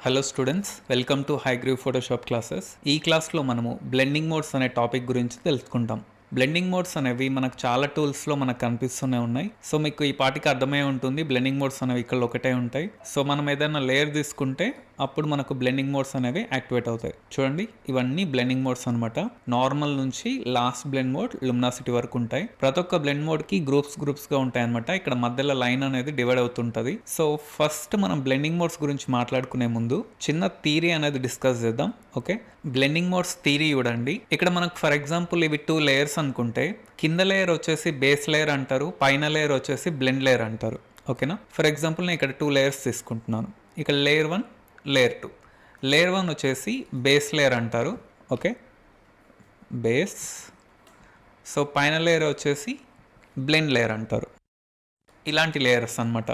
Hello students, welcome to Hayagreev Photoshop classes. ఈ క్లాస్లో మనము బ్లెండింగ్ మోడ్స్ అనే టాపిక్ గురించి తెలుసుకుంటాం. బ్లెండింగ్ మోడ్స్ అనేవి మనకు చాలా టూల్స్లో మనకు కనిపిస్తూనే ఉన్నాయి. సో మీకు ఈ పాటికి అర్థమై ఉంటుంది, బ్లెండింగ్ మోడ్స్ అనేవి ఇక్కడ ఒకటే ఉంటాయి. సో మనం ఏదైనా లేయర్ తీసుకుంటే అప్పుడు మనకు బ్లెండింగ్ మోడ్స్ అనేవి యాక్టివేట్ అవుతాయి. చూడండి, ఇవన్నీ బ్లెండింగ్ మోడ్స్ అనమాట. నార్మల్ నుంచి లాస్ట్ బ్లెండ్ మోడ్ లుమినాసిటీ వరకు ఉంటాయి. ప్రతి ఒక్క బ్లెండ్ మోడ్కి గ్రూప్స్గా ఉంటాయి అనమాట. ఇక్కడ మధ్యలో లైన్ అనేది డివైడ్ అవుతుంటుంది. సో ఫస్ట్ మనం బ్లెండింగ్ మోడ్స్ గురించి మాట్లాడుకునే ముందు చిన్న థియరీ అనేది డిస్కస్ చేద్దాం. ఓకే, బ్లెండింగ్ మోడ్స్ థియరీ చూడండి. ఇక్కడ మనకు ఫర్ ఎగ్జాంపుల్ ఇవి 2 లేయర్స్ అనుకుంటే, కింద లేయర్ వచ్చేసి బేస్ లేయర్ అంటారు, పైన లేయర్ వచ్చేసి బ్లెండ్ లేయర్ అంటారు. ఓకేనా, ఫర్ ఎగ్జాంపుల్ నేను ఇక్కడ 2 లేయర్స్ తీసుకుంటున్నాను. ఇక్కడ లేయర్ 1, లేయర్ 2. లేయర్ 1 వచ్చేసి బేస్ లేయర్ అంటారు. Okay, base. సో పైన లేయర్ వచ్చేసి బ్లెండ్ లేయర్ అంటారు. ఇలాంటి లేయర్స్ అనమాట.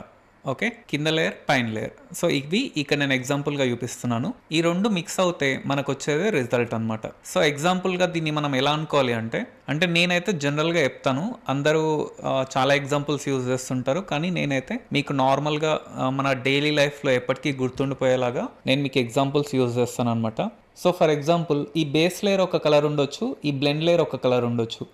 ఓకే, కింద లేయర్, పైన లేయర్. సో ఇవి ఇక్కడ నేను ఎగ్జాంపుల్గా చూపిస్తున్నాను. ఈ రెండు మిక్స్ అవుతే మనకు వచ్చేదే రిజల్ట్ అనమాట. సో ఎగ్జాంపుల్గా దీన్ని మనం ఎలా అనుకోవాలి అంటే నేనైతే జనరల్గా చెప్తాను. అందరూ చాలా ఎగ్జాంపుల్స్ యూజ్ చేస్తుంటారు, కానీ నేనైతే మీకు నార్మల్గా మన డైలీ లైఫ్లో ఎప్పటికీ గుర్తుండిపోయేలాగా నేను మీకు ఎగ్జాంపుల్స్ యూజ్ చేస్తాను అనమాట. సో ఫర్ ఎగ్జాంపుల్ ఈ బేస్ లేయర్ ఒక కలర్ ఉండొచ్చు, ఈ బ్లెండ్ లేయర్ ఒక కలర్ ఉండొచ్చు.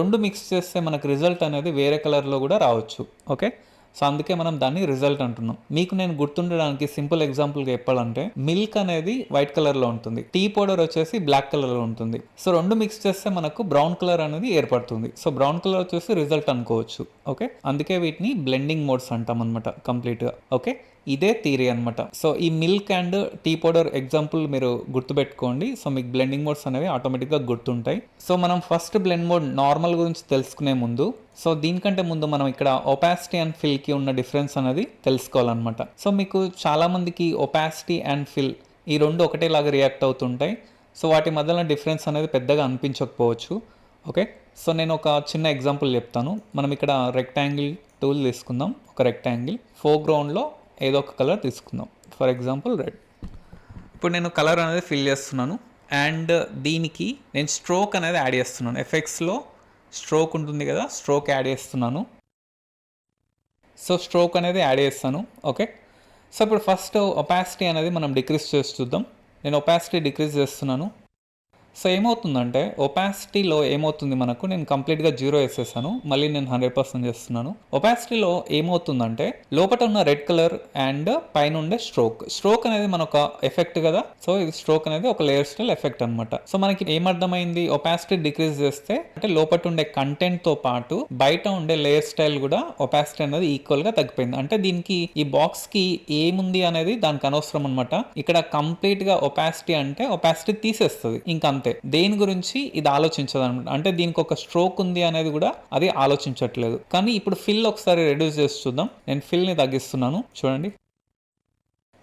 రెండు మిక్స్ చేస్తే మనకు రిజల్ట్ అనేది వేరే కలర్లో కూడా రావచ్చు. ఓకే, సో అందుకే మనం దాన్ని రిజల్ట్ అంటున్నాం. మీకు నేను గుర్తుండడానికి సింపుల్ ఎగ్జాంపుల్గా చెప్పాలంటే, మిల్క్ అనేది వైట్ కలర్లో ఉంటుంది, టీ పౌడర్ వచ్చేసి బ్లాక్ కలర్లో ఉంటుంది. సో రెండు మిక్స్ చేస్తే మనకు బ్రౌన్ కలర్ అనేది ఏర్పడుతుంది. సో బ్రౌన్ కలర్ వచ్చేసి రిజల్ట్ అనుకోవచ్చు. ఓకే, అందుకే వీటిని బ్లెండింగ్ మోడ్స్ అంటాం అనమాట కంప్లీట్గా. ఓకే, ఇదే థియరీ అనమాట. సో ఈ milk and tea powder example మీరు గుర్తుపెట్టుకోండి. సో మీకు బ్లెండింగ్ మోడ్స్ అనేవి ఆటోమేటిక్గా గుర్తుంటాయి. సో మనం ఫస్ట్ బ్లెండ్ మోడ్ నార్మల్ గురించి తెలుసుకునే ముందు, సో దీనికంటే ముందు మనం ఇక్కడ ఒపాసిటీ అండ్ ఫిల్కి ఉన్న డిఫరెన్స్ అనేది తెలుసుకోవాలన్నమాట. సో మీకు చాలామందికి ఒపాసిటీ అండ్ ఫిల్ ఈ రెండు ఒకటేలాగా రియాక్ట్ అవుతుంటాయి. సో వాటి మధ్యలో డిఫరెన్స్ అనేది పెద్దగా అనిపించకపోవచ్చు. ఓకే, సో నేను ఒక చిన్న ఎగ్జాంపుల్ చెప్తాను. మనం ఇక్కడ రెక్టాంగిల్ టూల్ తీసుకుందాం. ఒక రెక్టాంగిల్ ఫోర్గ్రౌండ్లో ఏదో ఒక కలర్ తీసుకుందాం, ఫర్ ఎగ్జాంపుల్ రెడ్. ఇప్పుడు నేను కలర్ అనేది ఫిల్ చేస్తున్నాను అండ్ దీనికి నేను స్ట్రోక్ అనేది యాడ్ చేస్తున్నాను. ఎఫెక్ట్స్లో స్ట్రోక్ ఉంటుంది కదా, స్ట్రోక్ యాడ్ చేస్తున్నాను. సో స్ట్రోక్ అనేది యాడ్ చేస్తాను. ఓకే, సో ఇప్పుడు ఫస్ట్ ఒపాసిటీ అనేది మనం డిక్రీజ్ చేసి చూద్దాం. నేను ఒపాసిటీ డిక్రీజ్ చేస్తున్నాను. సో ఏమవుతుందంటే ఒపాసిటీలో ఏమవుతుంది మనకు, నేను కంప్లీట్గా 0 వేసేసాను, మళ్ళీ నేను 100% చేస్తున్నాను. ఒపాసిటీలో ఏమవుతుందంటే లోపల ఉన్న రెడ్ కలర్ అండ్ పైన ఉండే స్ట్రోక్ అనేది మన ఒక ఎఫెక్ట్ కదా. సో ఇది స్ట్రోక్ అనేది ఒక లేయర్ స్టైల్ ఎఫెక్ట్ అనమాట. సో మనకి ఏమర్థమైంది, ఒపాసిటీ డిక్రీజ్ చేస్తే అంటే లోపల ఉండే కంటెంట్తో పాటు బయట ఉండే లేయర్ స్టైల్ కూడా ఒపాసిటీ అనేది ఈక్వల్గా తగ్గిపోయింది. అంటే దీనికి ఈ బాక్స్కి ఏముంది అనేది దానికి అనవసరం అనమాట. ఇక్కడ కంప్లీట్గా ఒపాసిటీ అంటే ఒపాసిటీ తీసేస్తుంది, ఇంకా దేని గురించి ఇది ఆలోచించదు అనమాట. అంటే దీనికి ఒక స్ట్రోక్ ఉంది అనేది కూడా అది ఆలోచించట్లేదు. కానీ ఇప్పుడు ఫిల్ ఒకసారి రెడ్యూస్ చేసి చూద్దాం. నేను ఫిల్ని తగ్గిస్తున్నాను. చూడండి,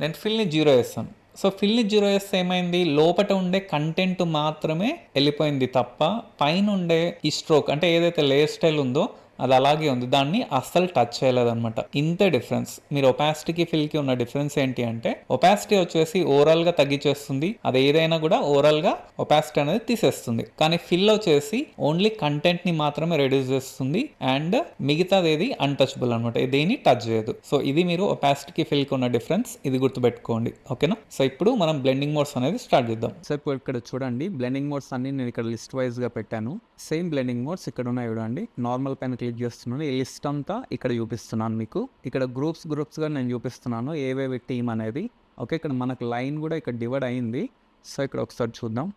నేను ఫిల్ని 0 వేస్తాను. సో ఫిల్ని 0 వేస్తే ఏమైంది, లోపల ఉండే కంటెంట్ మాత్రమే వెళ్ళిపోయింది తప్ప పైన ఉండే ఈ స్ట్రోక్ అంటే ఏదైతే లేయర్ స్టైల్ ఉందో అది అలాగే ఉంది, దాన్ని అస్సలు టచ్ చేయలేదన్నమాట. ఇంతే డిఫరెన్స్. మీరు ఒపాసిటీకి ఫిల్కి ఉన్న డిఫరెన్స్ ఏంటి అంటే, ఒపాసిటీ వచ్చేసి ఓవరాల్గా తగ్గించేస్తుంది, అది ఏదైనా కూడా ఓవరాల్గా ఒపాసిటీ అనేది తీసేస్తుంది. కానీ ఫిల్ వచ్చేసి ఓన్లీ కంటెంట్ని మాత్రమే రెడ్యూస్ చేస్తుంది అండ్ మిగతాది ఏది అన్టచబుల్ అనమాట, దేన్ని టచ్ చేయదు. సో ఇది మీరు ఒపాసిటీకి ఫిల్కి ఉన్న డిఫరెన్స్, ఇది గుర్తుపెట్టుకోండి. ఓకేనా, సో ఇప్పుడు మనం బ్లెండింగ్ మోడ్స్ అనేది స్టార్ట్ చేద్దాం. సో ఇప్పుడు ఇక్కడ చూడండి, బ్లెండింగ్ మోడ్స్ అన్ని నేను ఇక్కడ లిస్ట్ వైజ్గా పెట్టాను. సేమ్ బ్లెండింగ్ మోడ్స్ ఇక్కడ ఉన్నాయి చూడండి. నార్మల్ పైన క్లిక్ చేస్తున్నాను, ఈ లిస్ట్ అంతా ఇక్కడ చూపిస్తున్నాను మీకు. ఇక్కడ గ్రూప్స్గా నేను చూపిస్తున్నాను ఏవేవి టీమ్ అనేది. ఓకే, ఇక్కడ మనకు లైన్ కూడా ఇక్కడ డివైడ్ అయింది. సో ఇక్కడ ఒకసారి చూద్దాం.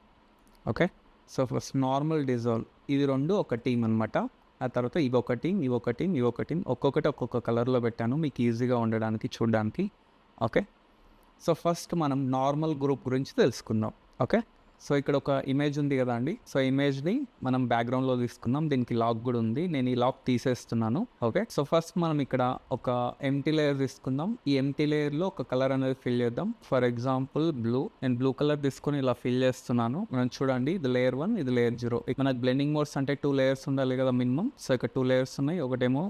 Okay, so first normal dissolve, ఇది రెండు ఒక టీం అనమాట. ఆ తర్వాత ఇవి ఒక టీం, ఇవి ఒక టీం, ఇవి ఒక టీం, ఒక్కొక్కటి ఒక్కొక్క కలర్లో పెట్టాను మీకు ఈజీగా ఉండడానికి చూడడానికి. ఓకే, సో ఫస్ట్ మనం నార్మల్ గ్రూప్ గురించి తెలుసుకుందాం. ఓకే, సో ఇక్కడ ఒక ఇమేజ్ ఉంది కదా అండి. సో ఇమేజ్ని మనం బ్యాక్గ్రౌండ్లో తీసుకుందాం. దీనికి లాక్ కూడా ఉంది, నేను ఈ లాక్ తీసేస్తున్నాను. ఓకే, సో ఫస్ట్ మనం ఇక్కడ ఒక ఎంటీ లేయర్ తీసుకుందాం. ఈ ఎంటీ లేయర్లో ఒక కలర్ అనేది ఫిల్ చేద్దాం. For example blue. నేను బ్లూ కలర్ తీసుకొని ఇలా ఫిల్ చేస్తున్నాను. మనం చూడండి, ఇది లేయర్ 1, ఇది లేయర్ 0. మనకు బ్లెండింగ్ మోడ్స్ అంటే 2 లేయర్స్ ఉండాలి కదా మినిమం. సో ఇక్కడ 2 లేయర్స్ ఉన్నాయి. ఒకటేమో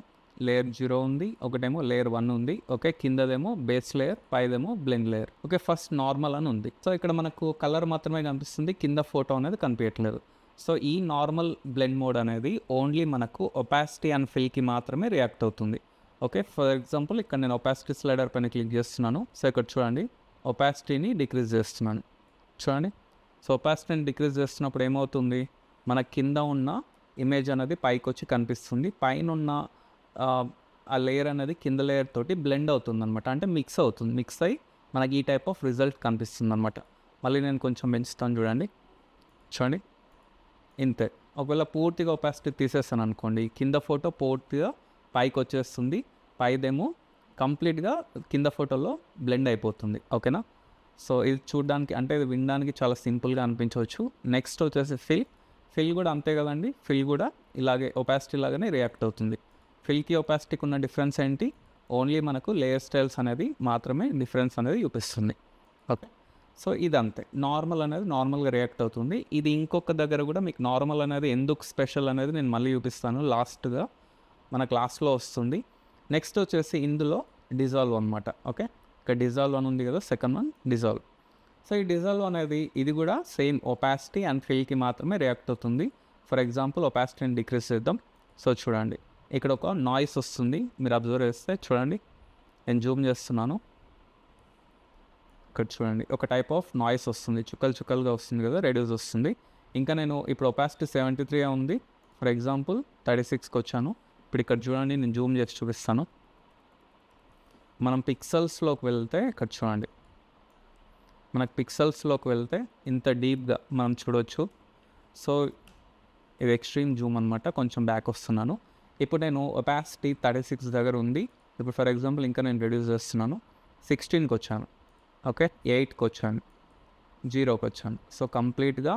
లేయర్ 0 ఉంది, ఒకటేమో లేయర్ 1 ఉంది. ఓకే, కిందదేమో బేస్ లేయర్, పైదేమో blend layer. Okay, first normal అని ఉంది. సో ఇక్కడ మనకు కలర్ మాత్రమే కనిపిస్తుంది, కింద ఫోటో అనేది కనిపించట్లేదు. సో ఈ నార్మల్ బ్లెండ్ మోడ్ అనేది ఓన్లీ మనకు ఒపాసిటీ అండ్ ఫిల్కి మాత్రమే రియాక్ట్ అవుతుంది. ఓకే, ఫర్ ఎగ్జాంపుల్ ఇక్కడ నేను ఒపాసిటీ స్లైడర్ పైన క్లిక్ చేస్తున్నాను. సో ఇక్కడ చూడండి, ఒపాసిటీని డిక్రీజ్ చేస్తున్నాను. చూడండి. సో ఒపాసిటీని డిక్రీజ్ చేస్తున్నప్పుడు ఏమవుతుంది, మన కింద ఉన్న ఇమేజ్ అనేది పైకి వచ్చి కనిపిస్తుంది. పైన ఉన్న ఆ లేయర్ అనేది కింద లేయర్ తోటి బ్లెండ్ అవుతుంది అనమాట. అంటే మిక్స్ అవుతుంది. మిక్స్ అయ్యి మనకి ఈ టైప్ ఆఫ్ రిజల్ట్ కనిపిస్తుంది అనమాట. మళ్ళీ నేను కొంచెం పెంచుతాను చూడండి. చూడండి ఇంతే. ఒకవేళ పూర్తిగా ఒపాసిటీ తీసేస్తాను అనుకోండి, కింద ఫోటో పూర్తిగా పైకి వచ్చేస్తుంది, పైదేమో కంప్లీట్గా కింద ఫోటోలో బ్లెండ్ అయిపోతుంది. ఓకేనా. సో ఇది చూడడానికి అంటే ఇది వినడానికి చాలా సింపుల్గా అనిపించవచ్చు. నెక్స్ట్ వచ్చేసి ఫిల్ కూడా అంతే కదండి. ఫిల్ కూడా ఇలాగే ఒపాసిటీ లాగానే రియాక్ట్ అవుతుంది. ఫిల్కి ఒపాసిటీకి ఉన్న డిఫరెన్స్ ఏంటి, ఓన్లీ మనకు లేయర్ స్టైల్స్ అనేది మాత్రమే డిఫరెన్స్ అనేది చూపిస్తుంది. ఓకే. సో ఇది అంతే. నార్మల్ అనేది నార్మల్గా రియాక్ట్ అవుతుంది. ఇది ఇంకొక దగ్గర కూడా మీకు నార్మల్ అనేది ఎందుకు స్పెషల్ అనేది నేను మళ్ళీ చూపిస్తాను, లాస్ట్గా మన క్లాస్లో వస్తుంది. నెక్స్ట్ వచ్చేసి ఇందులో డిజాల్వ్ అనమాట. ఓకే. ఇక్కడ డిజాల్వ్ అని ఉంది కదా, సెకండ్ వన్ డిజాల్వ్. సో ఈ డిజాల్వ్ అనేది ఇది కూడా సేమ్ ఒపాసిటీ అండ్ ఫిల్కి మాత్రమే రియాక్ట్ అవుతుంది. ఫర్ ఎగ్జాంపుల్ ఒపాసిటీని డిక్రీజ్ చేద్దాం. సో చూడండి ఇక్కడ ఒక నాయిస్ వస్తుంది, మీరు అబ్జర్వ్ చేస్తే చూడండి. నేను జూమ్ చేస్తున్నాను, ఇక్కడ చూడండి ఒక టైప్ ఆఫ్ నాయిస్ వస్తుంది, చుక్కలుగా వస్తుంది కదా, రెడ్యూస్ వస్తుంది. ఇంకా నేను ఇప్పుడు ఒపాసిటీ 73 ఉంది, ఫర్ ఎగ్జాంపుల్ 36కి వచ్చాను. ఇప్పుడు ఇక్కడ చూడండి, నేను జూమ్ చేసి చూపిస్తాను. మనం పిక్సెల్స్లోకి వెళ్తే ఇక్కడ చూడండి, మనకు పిక్సెల్స్లోకి వెళ్తే ఇంత డీప్గా మనం చూడవచ్చు. సో ఇది ఎక్స్ట్రీమ్ జూమ్ అనమాట. కొంచెం బ్యాక్ వస్తున్నాను. ఇప్పుడు నేను ఒపాసిటీ 36 దగ్గర ఉంది. ఇప్పుడు ఫర్ ఎగ్జాంపుల్ ఇంకా నేను రెడ్యూస్ చేస్తున్నాను, 16కి వచ్చాను. ఓకే, 8కి వచ్చాను, 0కి వచ్చాను. సో కంప్లీట్గా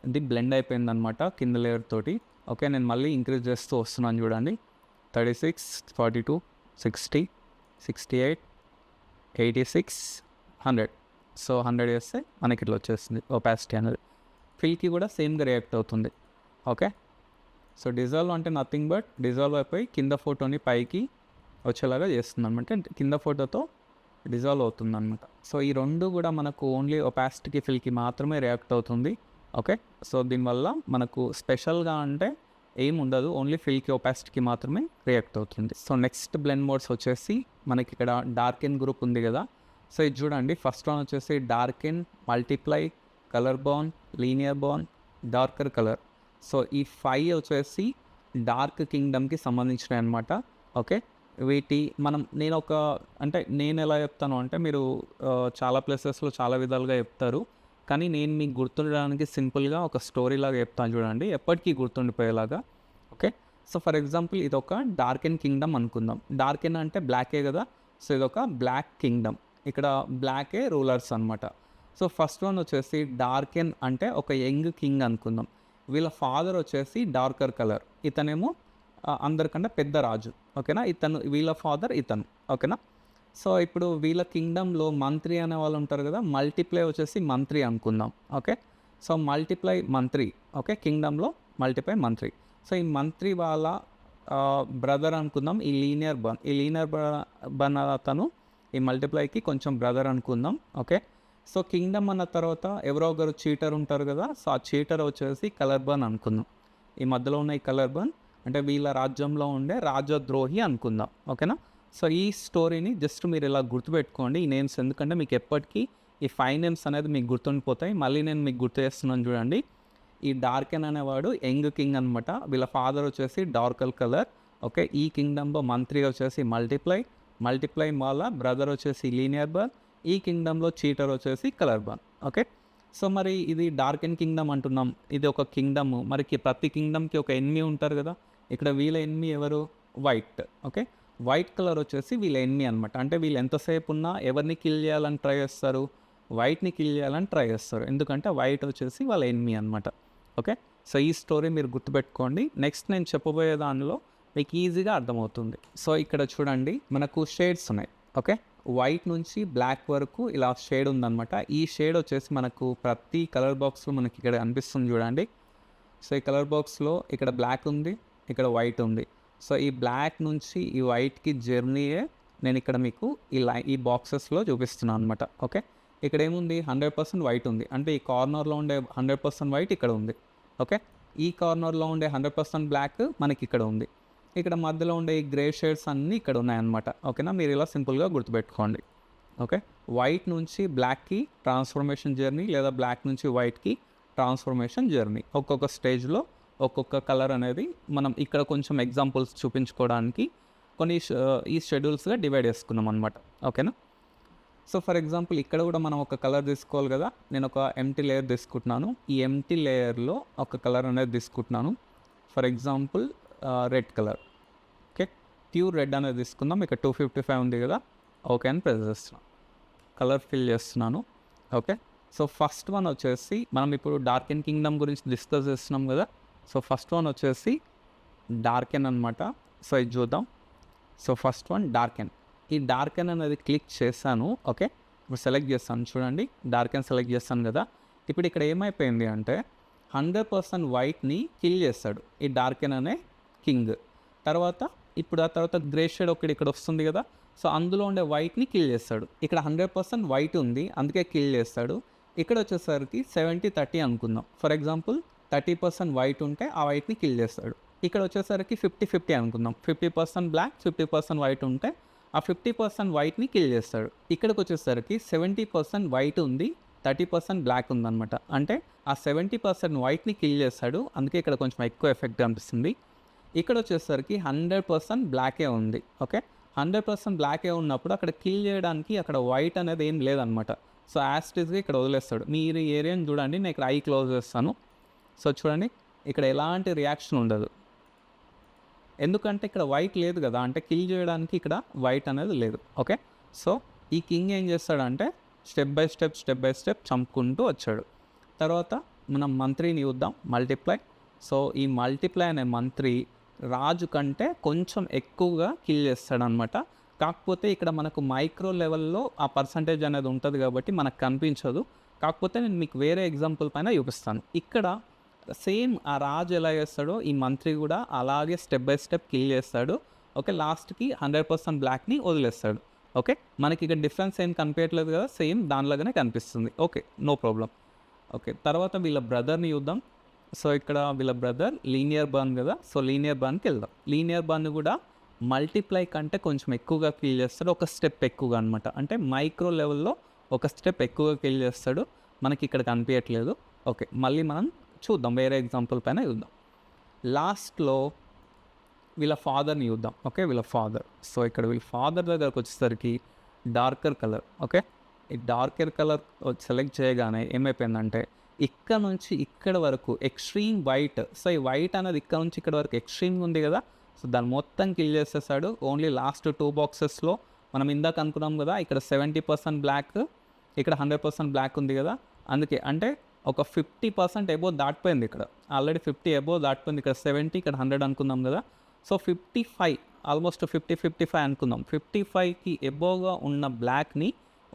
ఇది బ్లెండ్ అయిపోయింది అనమాట కింద లేయర్ తోటి. ఓకే, నేను మళ్ళీ ఇంక్రీజ్ చేస్తూ వస్తున్నాను చూడండి. 36, 42, 60, 68, 86, 100. సో 100 చేస్తే మనకి ఇట్లా వచ్చేస్తుంది ఒపాసిటీ అనేది. ఫిల్కి కూడా సేమ్గా రియాక్ట్ అవుతుంది. ఓకే. సో డిజాల్వ్ అంటే నథింగ్ బట్ డిజాల్వ్ అయిపోయి కింద ఫోటోని పైకి వచ్చేలాగా చేస్తుంది అనమాట. కింద ఫోటోతో డిజాల్వ్ అవుతుంది అనమాట. సో ఈ రెండు కూడా మనకు ఓన్లీ ఒపాసిటీకి ఫిల్కి మాత్రమే రియాక్ట్ అవుతుంది. ఓకే. సో దీనివల్ల మనకు స్పెషల్గా అంటే ఏం ఉండదు, ఓన్లీ ఫిల్కి ఒపాసిటీకి మాత్రమే రియాక్ట్ అవుతుంది. సో నెక్స్ట్ బ్లెండ్ మోడ్స్ వచ్చేసి మనకి ఇక్కడ డార్కెన్ గ్రూప్ ఉంది కదా. సో ఇది చూడండి, ఫస్ట్ వన్ వచ్చేసి darken, multiply, colour bond, linear bond, darker colour. So ఈ 5 వచ్చేసి డార్క్ కింగ్డమ్కి సంబంధించినవి అనమాట. ఓకే. నేను ఎలా చెప్తాను అంటే, మీరు చాలా ప్లేసెస్లో చాలా విధాలుగా చెప్తారు, కానీ నేను మీకు గుర్తుండడానికి సింపుల్గా ఒక స్టోరీ లాగా చెప్తాను చూడండి, ఎప్పటికీ గుర్తుండిపోయేలాగా. ఓకే. సో ఫర్ ఎగ్జాంపుల్ ఇది ఒక డార్కెన్ కింగ్డమ్ అనుకుందాం. డార్కెన్ అంటే బ్లాకే కదా. సో ఇది ఒక బ్లాక్ కింగ్డమ్, ఇక్కడ బ్లాకే రూలర్స్ అనమాట. సో ఫస్ట్ వన్ వచ్చేసి డార్కెన్ అంటే ఒక యంగ్ కింగ్ అనుకుందాం. వీళ్ళ ఫాదర్ వచ్చేసి డార్కర్ కలర్, ఇతనేమో అందరికంటే పెద్ద రాజు. ఓకేనా. వీళ్ళ ఫాదర్ ఇతను. ఓకేనా. సో ఇప్పుడు వీళ్ళ కింగ్డమ్లో మంత్రి అనే వాళ్ళు ఉంటారు కదా, మల్టిప్లై వచ్చేసి మంత్రి అనుకుందాం. ఓకే. సో మల్టిప్లై మంత్రి. ఓకే, కింగ్డమ్లో మల్టిప్లై మంత్రి. సో ఈ మంత్రి వాళ్ళ బ్రదర్ అనుకుందాం ఈ లీనియర్ బన్ అతను ఈ మల్టిప్లైకి కొంచెం బ్రదర్ అనుకుందాం. ఓకే. సో కింగ్డమ్ అన్న తర్వాత ఎవరో ఒకరు చీటర్ ఉంటారు కదా. సో ఆ చీటర్ వచ్చేసి కలర్ బన్ అనుకుందాం. ఈ మధ్యలో ఉన్న ఈ కలర్ బన్ అంటే వీళ్ళ రాజ్యంలో ఉండే రాజద్రోహి అనుకుందాం. ఓకేనా. సో ఈ స్టోరీని జస్ట్ మీరు ఇలా గుర్తుపెట్టుకోండి, ఈ నేమ్స్, ఎందుకంటే మీకు ఎప్పటికీ ఈ 5 నేమ్స్ అనేది మీకు గుర్తుండిపోతాయి. మళ్ళీ నేను మీకు గుర్తు చేస్తున్నాను చూడండి. ఈ డార్కెన్ అనేవాడు యంగ్ కింగ్ అనమాట. వీళ్ళ ఫాదర్ వచ్చేసి డార్కర్ కలర్. ఓకే. ఈ కింగ్డమ్లో మంత్రి వచ్చేసి మల్టిప్లై వాళ్ళ బ్రదర్ వచ్చేసి లీనియర్ బన్. ఈ కింగ్డమ్లో చీటర్ వచ్చేసి కలర్ బన్. ఓకే. సో మరి ఇది డార్కెన్ కింగ్డమ్ అంటున్నాం, ఇది ఒక కింగ్డమ్. మరి ప్రతి కింగ్డమ్కి ఒక ఎనిమీ ఉంటారు కదా. ఇక్కడ వీళ్ళ ఎనిమీ ఎవరు, వైట్. ఓకే. వైట్ కలర్ వచ్చేసి వీళ్ళ ఎనిమీ అనమాట. అంటే వీళ్ళు ఎంతసేపు ఉన్నా ఎవరిని కిల్ చేయాలని ట్రై చేస్తారు, వైట్ని కిల్ చేయాలని ట్రై చేస్తారు, ఎందుకంటే వైట్ వచ్చేసి వాళ్ళ ఎనిమీ అనమాట. ఓకే. సో ఈ స్టోరీ మీరు గుర్తుపెట్టుకోండి. నెక్స్ట్ నేను చెప్పబోయే దానిలో మీకు ఈజీగా అర్థమవుతుంది. సో ఇక్కడ చూడండి, మనకు షేడ్స్ ఉన్నాయి. ఓకే. వైట్ నుంచి బ్లాక్ వరకు ఇలా షేడ్ ఉందన్నమాట. ఈ షేడ్ వచ్చేసి మనకు ప్రతి కలర్ బాక్స్లో మనకి ఇక్కడ అనిపిస్తుంది చూడండి. సో ఈ కలర్ బాక్స్లో ఇక్కడ బ్లాక్ ఉంది, ఇక్కడ వైట్ ఉంది. సో ఈ బ్లాక్ నుంచి ఈ వైట్కి జర్నీయే నేను ఇక్కడ మీకు ఈ బాక్సెస్లో చూపిస్తున్నాను అనమాట. ఓకే. ఇక్కడ ఏముంది, 100% వైట్ ఉంది, అంటే ఈ కార్నర్లో ఉండే 100% వైట్ ఇక్కడ ఉంది. ఓకే. ఈ కార్నర్లో ఉండే 100% బ్లాక్ మనకి ఇక్కడ ఉంది. ఇక్కడ మధ్యలో ఉండే ఈ గ్రే షేడ్స్ అన్నీ ఇక్కడ ఉన్నాయన్నమాట. ఓకేనా. మీరు ఇలా సింపుల్గా గుర్తుపెట్టుకోండి. ఓకే, వైట్ నుంచి బ్లాక్కి ట్రాన్స్ఫర్మేషన్ జర్నీ లేదా బ్లాక్ నుంచి వైట్కి ట్రాన్స్ఫర్మేషన్ జర్నీ. ఒక్కొక్క స్టేజ్లో ఒక్కొక్క కలర్ అనేది మనం ఇక్కడ కొంచెం ఎగ్జాంపుల్స్ చూపించుకోవడానికి కొన్ని ఈ షెడ్యూల్స్గా డివైడ్ చేసుకున్నాం అనమాట. ఓకేనా. సో ఫర్ ఎగ్జాంపుల్ ఇక్కడ కూడా మనం ఒక కలర్ తీసుకోవాలి కదా. నేను ఒక ఎంటీ లేయర్ తీసుకుంటున్నాను. ఈ ఎంటీ లేయర్లో ఒక కలర్ అనేది తీసుకుంటున్నాను. For example red colour. Okay, pure red అనేది తీసుకుందాం. ఇక్కడ 255 ఉంది కదా. ఓకే అని ప్రెస్ చేస్తున్నాను, కలర్ ఫిల్ చేస్తున్నాను. ఓకే, సో ఫస్ట్ వన్ వచ్చేసి మనం ఇప్పుడు డార్కెన్ కింగ్డమ్ గురించి డిస్కస్ చేస్తున్నాం కదా. సో ఫస్ట్ వన్ వచ్చేసి డార్కెన్ అనమాట. సో ఇది చూద్దాం. So first one darken. ఈ డార్కెన్ అనేది క్లిక్ చేశాను. ఓకే, ఇప్పుడు సెలెక్ట్ చేస్తాను. చూడండి, డార్కెన్ సెలెక్ట్ చేస్తాను కదా. ఇప్పుడు ఇక్కడ ఏమైపోయింది అంటే 100% వైట్ని కిల్ చేస్తాడు ఈ డార్కెన్ అనే కింగ్. తర్వాత ఇప్పుడు ఆ తర్వాత గ్రే షేడ్ ఒకటి ఇక్కడ వస్తుంది కదా. సో అందులో ఉండే వైట్ని కిల్ చేస్తాడు. ఇక్కడ 100% వైట్ ఉంది, అందుకే కిల్ చేస్తాడు. ఇక్కడ వచ్చేసరికి 70-30 అనుకుందాం. ఫర్ ఎగ్జాంపుల్ 30% వైట్ ఉంటే ఆ వైట్ని కిల్ చేస్తాడు. ఇక్కడ వచ్చేసరికి 50-50 అనుకుందాం. 50% బ్లాక్, 50% వైట్ ఉంటే ఆ 50% వైట్ని కిల్ చేస్తాడు. ఇక్కడికి వచ్చేసరికి 70% వైట్ ఉంది, 30% బ్లాక్ ఉందన్నమాట. అంటే ఆ 70% వైట్ని కిల్ చేస్తాడు, అందుకే ఇక్కడ కొంచెం ఎక్కువ ఎఫెక్ట్ అనిపిస్తుంది. ఇక్కడ వచ్చేసరికి 100% బ్లాకే ఉంది. ఓకే, 100% బ్లాకే ఉన్నప్పుడు అక్కడ కిల్ చేయడానికి అక్కడ వైట్ అనేది ఏం లేదనమాట. సో యాస్టిస్గా ఇక్కడ వదిలేస్తాడు. మీరు ఈ ఏరియాని చూడండి, నేను ఇక్కడ ఐ క్లోజ్ చేస్తాను. సో చూడండి, ఇక్కడ ఎలాంటి రియాక్షన్ ఉండదు, ఎందుకంటే ఇక్కడ వైట్ లేదు కదా. అంటే కిల్ చేయడానికి ఇక్కడ వైట్ అనేది లేదు. ఓకే, సో ఈ కింగ్ ఏం చేస్తాడంటే స్టెప్ బై స్టెప్ చంపుకుంటూ వచ్చాడు. తర్వాత మనం మంత్రిని చూద్దాం, మల్టిప్లై. సో ఈ మల్టిప్లై అనే మంత్రి రాజు కంటే కొంచెం ఎక్కువగా కిల్ చేస్తాడనమాట. కాకపోతే ఇక్కడ మనకు మైక్రో లెవెల్లో ఆ పర్సంటేజ్ అనేది ఉంటుంది కాబట్టి మనకు కనిపించదు. కాకపోతే నేను మీకు వేరే ఎగ్జాంపుల్ పైన చూపిస్తాను. ఇక్కడ సేమ్ ఆ రాజు ఎలా చేస్తాడో ఈ మంత్రి కూడా అలాగే స్టెప్ బై స్టెప్ కిల్ చేస్తాడు. ఓకే, లాస్ట్కి 100% బ్లాక్ని వదిలేస్తాడు. ఓకే, మనకి ఇక్కడ డిఫరెన్స్ ఏం కనిపించట్లేదు కదా, సేమ్ దానిలాగానే కనిపిస్తుంది. Okay, no problem. ఓకే, తర్వాత వీళ్ళ బ్రదర్ని చూద్దాం. సో ఇక్కడ వీళ్ళ బ్రదర్ లీనియర్ బర్న్ కదా. సో లీనియర్ బర్న్కి వెళ్దాం. లీనియర్ బర్న్ కూడా మల్టిప్లై కంటే కొంచెం ఎక్కువగా కిల్ చేస్తాడు, ఒక స్టెప్ ఎక్కువగా అనమాట. అంటే మైక్రో లెవెల్లో ఒక స్టెప్ ఎక్కువగా కిల్ చేస్తాడు, మనకి ఇక్కడ కనిపించట్లేదు. ఓకే, మళ్ళీ మనం చూద్దాం, వేరే ఎగ్జాంపుల్ పైన చూద్దాం. లాస్ట్లో వీళ్ళ ఫాదర్ని చూద్దాం. ఓకే, వీళ్ళ ఫాదర్. సో ఇక్కడ వీళ్ళ ఫాదర్ దగ్గరకు వచ్చేసరికి డార్కర్ కలర్. ఓకే, ఈ డార్కర్ కలర్ సెలెక్ట్ చేయగానే ఏమైపోయిందంటే ఇక్కడ నుంచి ఇక్కడ వరకు ఎక్స్ట్రీమ్ వైట్. సో ఈ వైట్ అనేది ఇక్కడ నుంచి ఇక్కడ వరకు ఎక్స్ట్రీమ్గా ఉంది కదా. సో దాన్ని మొత్తం కిల్ చేసేసాడు. ఓన్లీ లాస్ట్ 2 బాక్సెస్లో మనం ఇందాక అనుకున్నాం కదా, ఇక్కడ 70% బ్లాక్, ఇక్కడ 100% బ్లాక్ ఉంది కదా. అందుకే అంటే ఒక 50% ఎబోవ్ దాటిపోయింది. ఇక్కడ ఆల్రెడీ 50 ఎబోవ్ దాటిపోయింది. ఇక్కడ 70, ఇక్కడ 100 అనుకుందాం కదా. సో 55, ఆల్మోస్ట్ 50-55 అనుకుందాం. 55కి ఎబోవ్గా ఉన్న బ్లాక్ని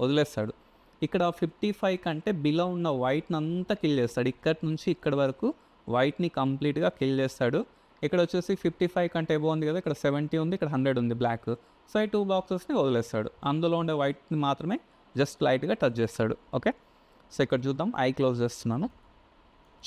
వదిలేస్తాడు. ఇక్కడ 55 కంటే బిలో ఉన్న వైట్ని అంతా కిల్ చేస్తాడు. ఇక్కడ నుంచి ఇక్కడ వరకు వైట్ని కంప్లీట్గా కిల్ చేస్తాడు. ఇక్కడ వచ్చేసి 55 కంటే ఎబోవ్ ఉంది కదా, ఇక్కడ 70 ఉంది, ఇక్కడ 100 ఉంది బ్లాక్. సో ఈ 2 బాక్సెస్ని వదిలేస్తాడు. అందులో ఉండే వైట్ని మాత్రమే జస్ట్ లైట్గా టచ్ చేస్తాడు. ఓకే, సో ఇక్కడ చూద్దాం, ఐ క్లోజ్ చేస్తున్నాను.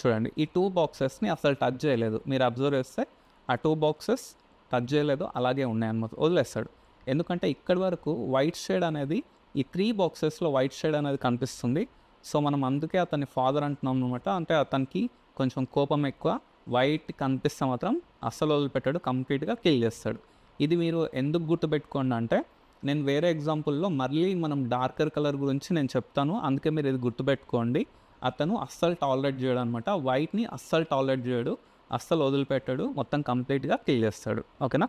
చూడండి, ఈ 2 బాక్సెస్ని అసలు టచ్ చేయలేదు. మీరు అబ్జర్వ్ చేస్తే ఆ 2 బాక్సెస్ టచ్ చేయలేదు, అలాగే ఉన్నాయన్నమాట, వదిలేస్తాడు. ఎందుకంటే ఇక్కడి వరకు వైట్ షేడ్ అనేది ఈ 3 బాక్సెస్లో వైట్ షేడ్ అనేది కనిపిస్తుంది. సో మనం అందుకే అతన్ని ఫాదర్ అంటున్నాం అనమాట. అంటే అతనికి కొంచెం కోపం ఎక్కువ. వైట్ కనిపిస్తే మాత్రం అస్సలు వదిలిపెట్టాడు, కంప్లీట్గా కిల్ చేస్తాడు. ఇది మీరు ఎందుకు గుర్తుపెట్టుకోండి అంటే, నేను వేరే ఎగ్జాంపుల్లో మళ్ళీ మనం డార్కర్ కలర్ గురించి నేను చెప్తాను, అందుకే మీరు ఇది గుర్తుపెట్టుకోండి. అతను అస్సలు టాలరేట్ చేయడు అనమాట, వైట్ని అస్సలు టాలరేట్ చేయడు, అస్సలు వదిలిపెట్టాడు, మొత్తం కంప్లీట్గా కిల్ చేస్తాడు. ఓకేనా.